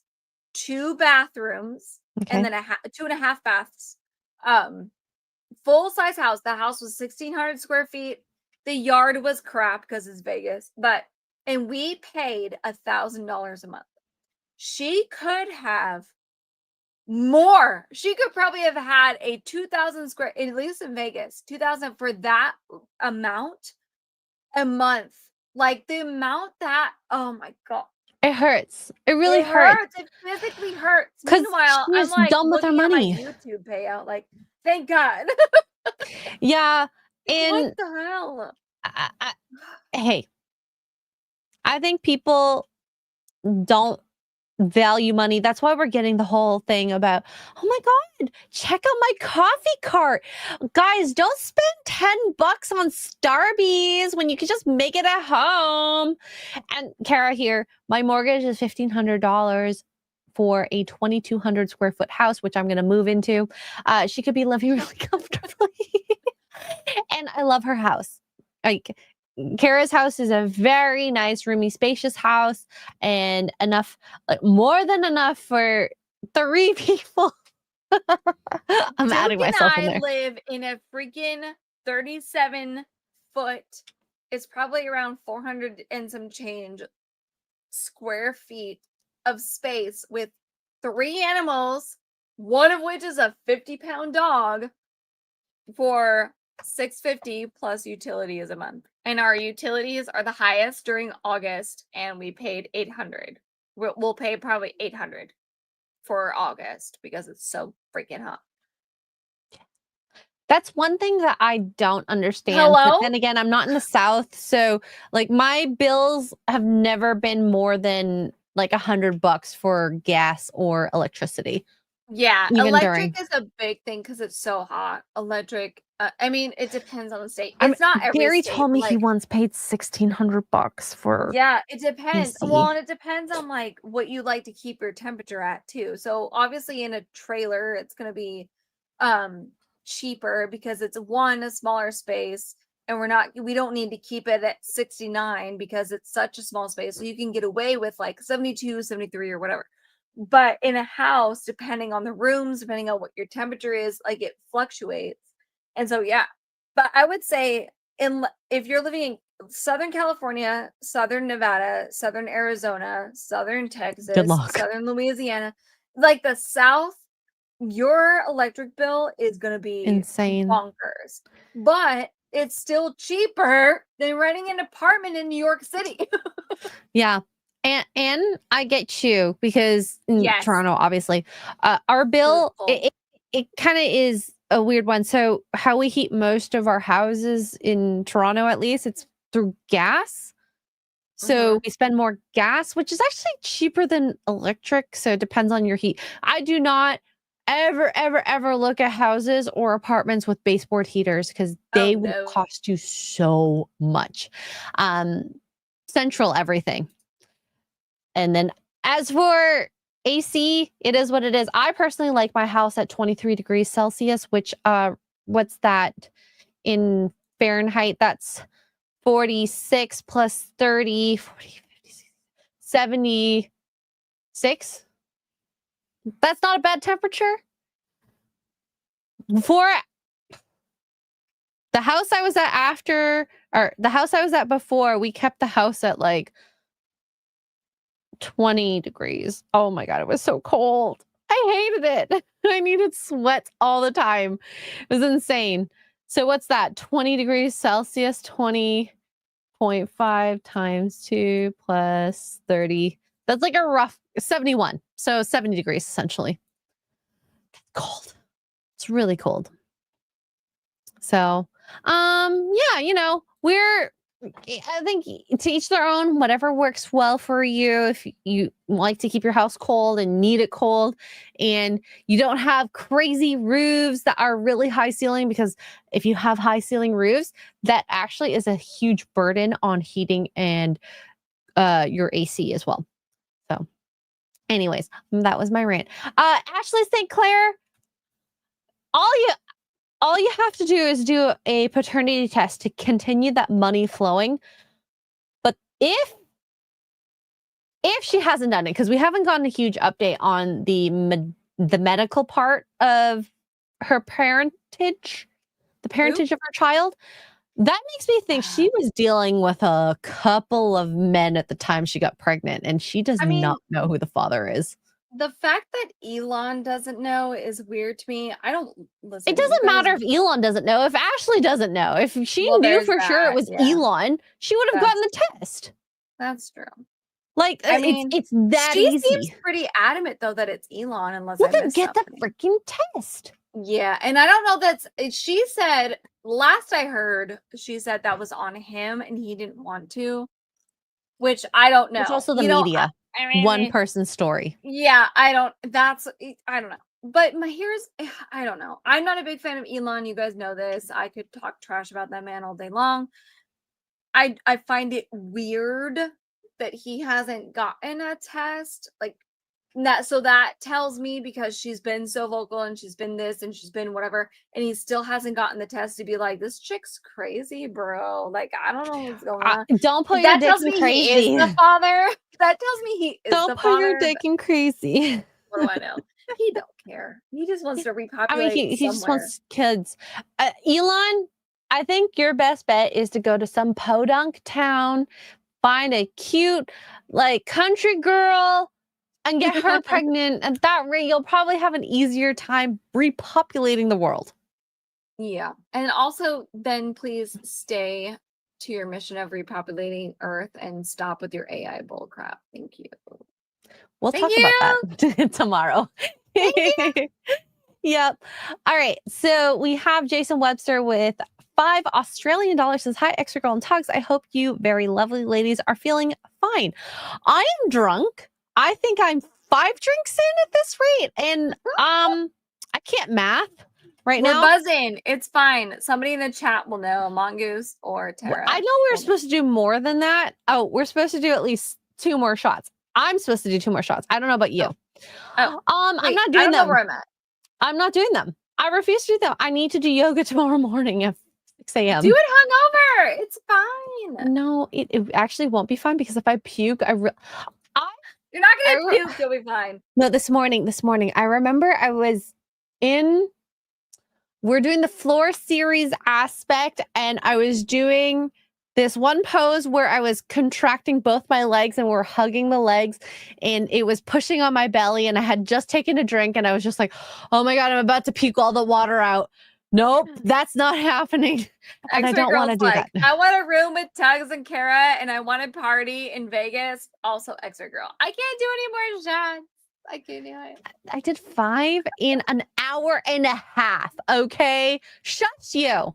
2 bathrooms, and then 2.5 baths. Full size house. The house was 1,600 square feet. The yard was crap because it's Vegas, and we paid $1,000 a month. She could have more. She could probably have had a 2,000 square, at least in Vegas, 2,000 for that amount a month. Like, the amount that, oh my God. It hurts. It really hurts. It physically hurts. 'Cause Meanwhile, she was I'm like done with her looking at my money. YouTube payout, like, thank God. Yeah. And what the hell? hey, I think people don't value money. That's why we're getting the whole thing about, oh my God, check out my coffee cart. Guys, don't spend $10 on Starbucks when you can just make it at home. And Kara here, my mortgage is $1,500 for a 2,200 square foot house, which I'm going to move into. She could be living really comfortably. And I love her house. Like, Kara's house is a very nice, roomy, spacious house, and enough, like, more than enough for 3 people. I'm adding myself in there. I live in a freaking 37-foot. It's probably around 400 and some change square feet of space with 3 animals one of which is a 50-pound dog for $650 plus utilities a month. And our utilities are the highest during August, and we paid $800. We'll pay probably $800 for August because it's so freaking hot. That's one thing that I don't understand. Hello? But then again, I'm not in the South, so like my bills have never been more than like $100 for gas or electricity. Yeah, Even electric is a big thing because it's so hot. Electric, I mean, it depends on the state. I mean, It's not every Gary state. told me he like, once paid $1,600 for. yeah, it depends. AC. Well, and it depends on like what you like to keep your temperature at too. So obviously in a trailer, it's gonna be cheaper because it's a smaller space, and we don't need to keep it at 69 because it's such a small space. So you can get away with like 72, 73 or whatever. But in a house, depending on the rooms, depending on what your temperature is, like it fluctuates. And so yeah. But I would say if you're living in Southern California, Southern Nevada, Southern Arizona, Southern Texas, luck. Southern Louisiana, like the South, your electric bill is going to be Insane. bonkers. But it's still cheaper than renting an apartment in New York City. Yeah. And I get you because in Yes. Toronto, obviously, our bill, Beautiful. it kind of is a weird one. So how we heat most of our houses in Toronto, at least, it's through gas. So we spend more gas, which is actually cheaper than electric. So it depends on your heat. I do not ever look at houses or apartments with baseboard heaters because they will no. cost you so much. Central everything. And then as for AC, it is what it is. I personally like my house at 23 degrees Celsius, which what's that in Fahrenheit? That's 46 plus 30, 40, 50, 76. That's not a bad temperature. For the house I was at before, we kept the house at like 20 degrees. Oh my God, it was so cold. I hated it. I needed sweat all the time. It was insane. So what's that? 20 degrees Celsius, 20.5 times 2 plus 30. That's like a rough 71. So 70 degrees essentially. Cold. It's really cold. So, yeah, I think to each their own, whatever works well for you. If you like to keep your house cold and need it cold, and you don't have crazy roofs that are really high ceiling, because if you have high ceiling roofs, that actually is a huge burden on heating and your AC as well. So anyways, that was my rant. Ashley St. Clair, all you have to do is do a paternity test to continue that money flowing. But if she hasn't done it, because we haven't gotten a huge update on the medical part of her parentage, the parentage of her child, that makes me think she was dealing with a couple of men at the time she got pregnant, and she does not know who the father is. The fact that Elon doesn't know is weird to me. I don't listen. It doesn't matter if Elon doesn't know. If Ashley doesn't know, if she knew for sure it was Elon, she would have gotten the test. That's true. Like, I mean, it's that easy. She seems pretty adamant though that it's Elon, unless well, then get the freaking test. Yeah, and I don't know. She said last I heard, she said that was on him and he didn't want to, which I don't know. It's also the media. I mean, one person's story. Yeah, I don't know. But I don't know. I'm not a big fan of Elon. You guys know this. I could talk trash about that man all day long. I find it weird that he hasn't gotten a test. Like that. So that tells me, because she's been so vocal and she's been this and she's been whatever, and he still hasn't gotten the test, to be like, this chick's crazy, bro. Like, I don't know what's going on. Don't put your dick in crazy. He is the father. That tells me he is don't the put father. your dick in crazy. What do I know? He don't care. He just wants to repopulate. I mean, he just wants kids. Elon, I think your best bet is to go to some podunk town, find a cute, like, country girl, and get her pregnant. At that rate, you'll probably have an easier time repopulating the world. Yeah. And also then please stay to your mission of repopulating Earth and stop with your AI bullcrap. Thank you. We'll Thank talk about that tomorrow. Yep. All right. So we have Jason Webster with $5 Australian says, hi, extra girl and tugs. I hope you very lovely ladies are feeling fine. I am drunk. I think I'm 5 drinks in at this rate. And I can't math right We're now. buzzing. It's fine. Somebody in the chat will know, Mongoose or Tara. I know we're supposed to do more than that. Oh, we're supposed to do at least 2 more shots. I'm supposed to do 2 more shots. I don't know about you. Oh. I'm Wait, not I doing don't know them. where I'm at. I'm not doing them. I refuse to do them. I need to do yoga tomorrow morning at 6 a.m. Do it hungover. It's fine. No, it actually won't be fine because if I puke, You're not gonna puke. You'll be fine. No, this morning, I remember we're doing the floor series aspect, and I was doing this one pose where I was contracting both my legs and we're hugging the legs, and it was pushing on my belly, and I had just taken a drink, and I was just like, oh my God, I'm about to puke all the water out. Nope, that's not happening. And I don't want to do that. I want a room with Tugs and Kara, and I want a party in Vegas. Also, extra girl. I can't do any more shots. I can't do it. I did 5 in an hour and a half. Okay, shut you.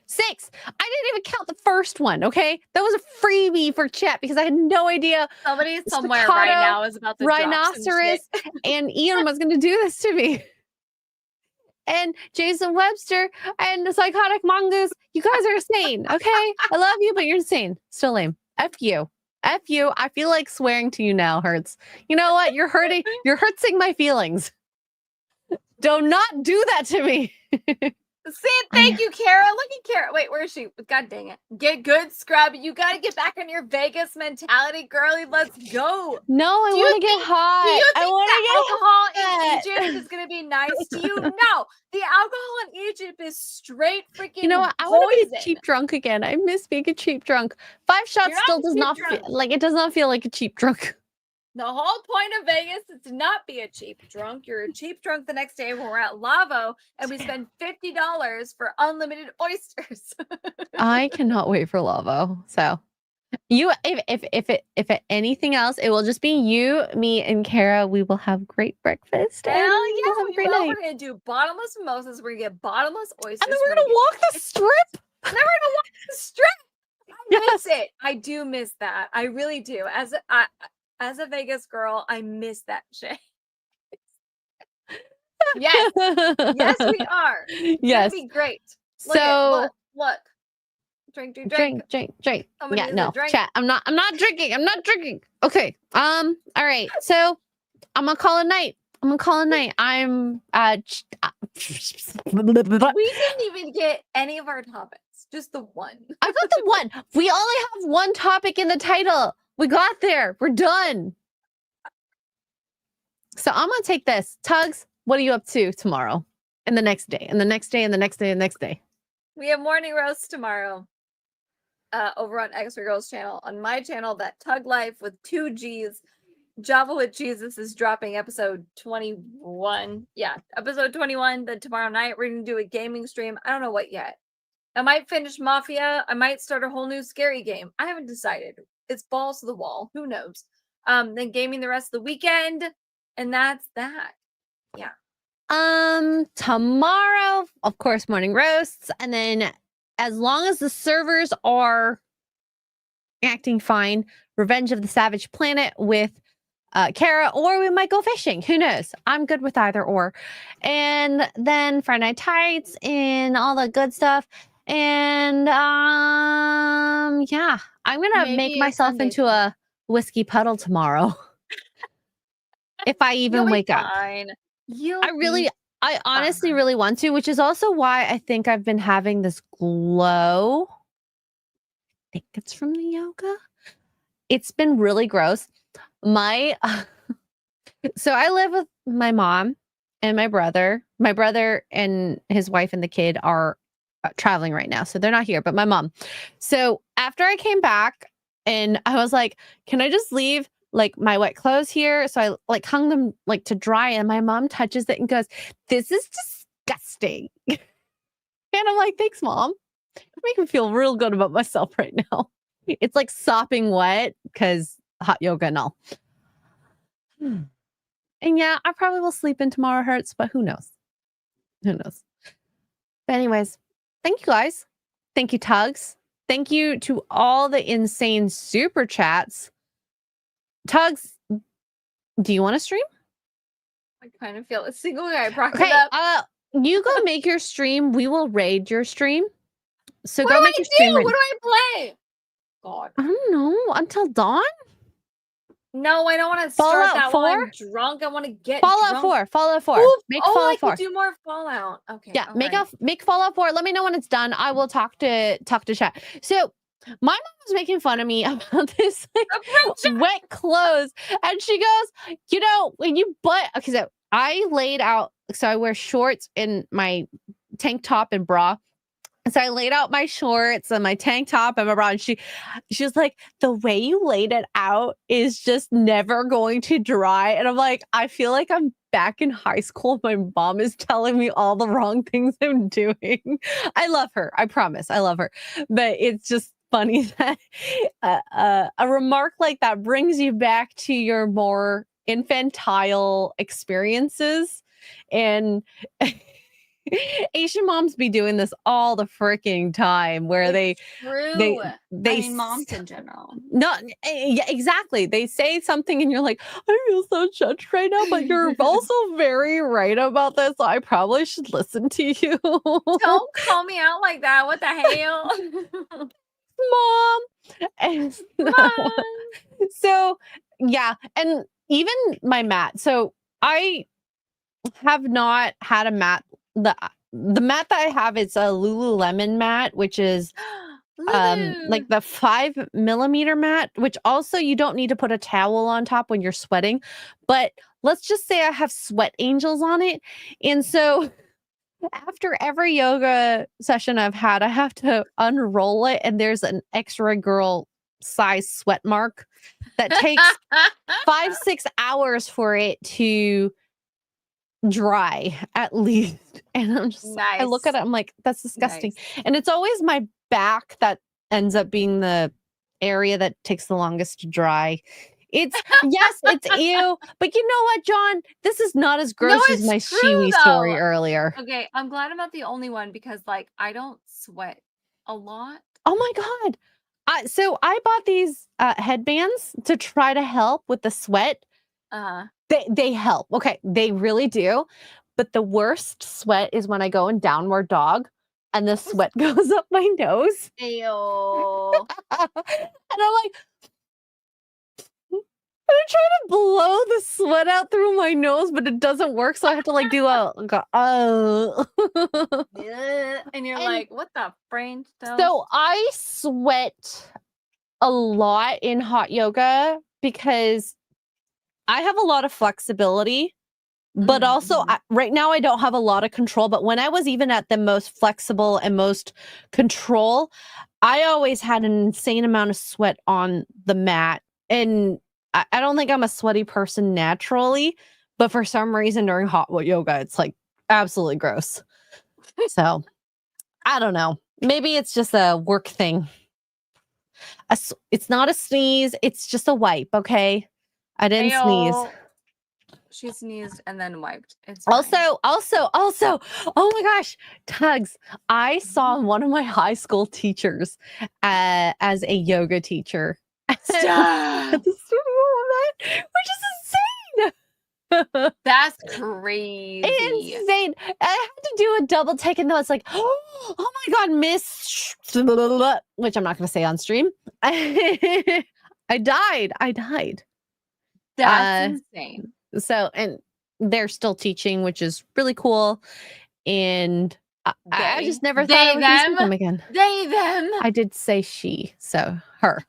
6. I didn't even count the first one. Okay, that was a freebie for chat because I had no idea. Somebody somewhere right now is about to rhinoceros and Elon was going to do this to me. And Jason Webster and the psychotic mongoose. You guys are insane. Okay, I love you, but you're insane. Still lame. F you. F you. I feel like swearing to you now hurts. You know what? You're hurting. You're hurting my feelings. Do not do that to me. See, thank you, Kara. Look at Kara. Wait, where is she? God dang it. Get good, scrub. You got to get back on your Vegas mentality, girlie. Let's go. No, I want to get hot. Do you think I the alcohol in Egypt is going to be nice to you? No. The alcohol in Egypt is straight freaking You know what? I want to be a cheap drunk again. I miss being a cheap drunk. 5 shots still does not feel like it does not feel like a cheap drunk. The whole point of Vegas is to not be a cheap drunk. You're a cheap drunk the next day when we're at Lavo and we spend $50 for unlimited oysters. I cannot wait for Lavo. So if anything else, it will just be you, me, and Kara. We will have great breakfast. Hell yeah, we'll have a great night. we're gonna do bottomless mimosas. We're gonna get bottomless oysters. And then we're gonna walk the strip. And then we're gonna walk the strip. I Yes. miss it. I do miss that. I really do. As a Vegas girl, I miss that shit. Yes. Yes, we are. It's Yes. gonna be great. Look. Drink. Drink. Somebody Yeah, needs a no. drink. Chat. I'm not drinking. Okay. All right. So I'm gonna call it night. I'm We didn't even get any of our topics. Just the one. I got the one. We only have one topic in the title. We got there. We're done. So I'm gonna take this. Tugs, what are you up to tomorrow? And the next day, and the next day, and the next day, and the next day. We have morning roast tomorrow. Over on Extra Girls channel. On my channel, ThatTuggLife with 2 G's. Java with Jesus is dropping episode 21. Yeah, episode 21. Then tomorrow night we're gonna do a gaming stream. I don't know what yet. I might finish Mafia. I might start a whole new scary game. I haven't decided. It's balls to the wall. Who knows? Then gaming the rest of the weekend, and that's that. Yeah. Tomorrow, of course, morning roasts, and then as long as the servers are acting fine, Revenge of the Savage Planet with Kara, or we might go fishing. Who knows? I'm good with either or. And then Friday Night Tights and all the good stuff. And yeah, I'm gonna make myself into a whiskey puddle tomorrow. If I even wake up. I honestly really want to, which is also why I think I've been having this glow. I think it's from the yoga. It's been really gross. So I live with my mom and my brother. My brother and his wife and the kid are traveling right now, so they're not here, but my mom. So after I came back and I was like, can I just leave? like my wet clothes here. So I like hung them like to dry, and my mom touches it and goes, "This is disgusting." And I'm like, "Thanks, Mom. You make me feel real good about myself right now." It's like sopping wet because hot yoga and all. And yeah, I probably will sleep in tomorrow hurts, but who knows? Who knows? But anyways, thank you guys. Thank you, Tugs. Thank you to all the insane super chats. Tugs, do you want to stream? I kind of feel a single guy brought Okay, it up. you go make your stream. We will raid your stream. So What go do make I your stream. do? Right What do I play? God. I don't know. Until dawn? No, I don't want to start Fallout that while I'm 4? drunk. I want to get Fallout drunk. 4. Fallout 4. Ooh, Make I Fallout 4. could do more Fallout. Okay. Yeah, all make right. make Fallout 4. Let me know when it's done. I will talk to chat. So my mom was making fun of me about this like, wet clothes, and she goes, "You know, when you okay." So I laid out. So I wear shorts and my tank top and bra. So I laid out my shorts and my tank top and my bra, and she was like, "The way you laid it out is just never going to dry." And I'm like, I feel like I'm back in high school. My mom is telling me all the wrong things I'm doing. I love her. I promise. I love her. But it's just funny that a remark like that brings you back to your more infantile experiences. And Asian moms be doing this all the freaking time where It's they true. they I mean, moms in general. not yeah, exactly. They say something and you're like, I feel so judged right now, but you're also very right about this. So I probably should listen to you. Don't call me out like that. What the hell? Mom. And Mom. so yeah, and even my mat. So I have not had a mat. The mat that I have is a Lululemon mat, which is like the 5mm mat, which also you don't need to put a towel on top when you're sweating. But let's just say I have sweat angels on it. And so after every yoga session I've had, I have to unroll it, and there's an extra girl size sweat mark that takes 5-6 hours for it to dry at least. And I'm just I look at it, I'm like, that's disgusting. Nice. And it's always my back that ends up being the area that takes the longest to dry. It's yes, it's ew, but you know what, John? This is not as gross as it's my true, Shiwi story though. earlier. Okay, I'm glad I'm not the only one because, like, I don't sweat a lot. Oh my god! So I bought these headbands to try to help with the sweat. They help. Okay, they really do. But the worst sweat is when I go in downward dog and the sweat goes up my nose. Ew. And I'm like, I'm trying to blow the sweat out through my nose, but it doesn't work. So I have to like do oh. And you're like, what the French? So I sweat a lot in hot yoga because I have a lot of flexibility, but also right now I don't have a lot of control. But when I was even at the most flexible and most control, I always had an insane amount of sweat on the mat. And I don't think I'm a sweaty person naturally, but for some reason during hot yoga, it's like absolutely gross. So I don't know. Maybe it's just a work thing. It's not a sneeze. It's just a wipe. Okay. I didn't sneeze. She sneezed and then wiped. It's also, oh my gosh, Tugs. I saw one of my high school teachers as a yoga teacher. Stop. Which is insane. That's crazy. Insane. I had to do a double take, and I was like, oh my god, miss, which I'm not going to say on stream. I died. That's insane. So, and they're still teaching, which is really cool. And I just never thought I would see them again. They, them. I did say she, so her.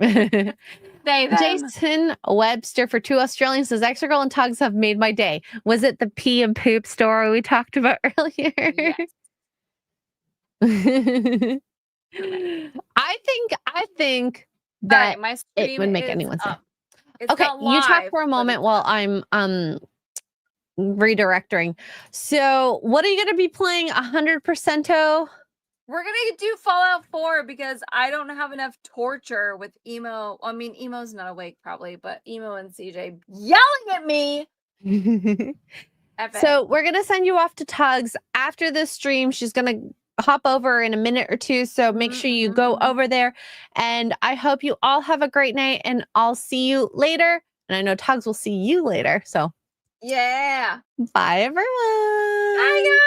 They, them. Jason Webster for 2 Australians says, Extra Girl and Tugs have made my day. Was it the pee and poop story we talked about earlier? Yes. I think that my it would make anyone say. It's Okay, not you talk live, for a but moment it's while up. I'm redirecting. So, what are you going to be playing 100%? We're gonna do Fallout 4 because I don't have enough torture with Emo. I mean, Emo's not awake probably, but Emo and CJ yelling at me. Epic. So, we're going to send you off to Tugs after this stream. She's going to hop over in a minute or two. So, make sure you go over there. And I hope you all have a great night. And I'll see you later. And I know Tugs will see you later. So, Yeah. bye, everyone. Bye, guys.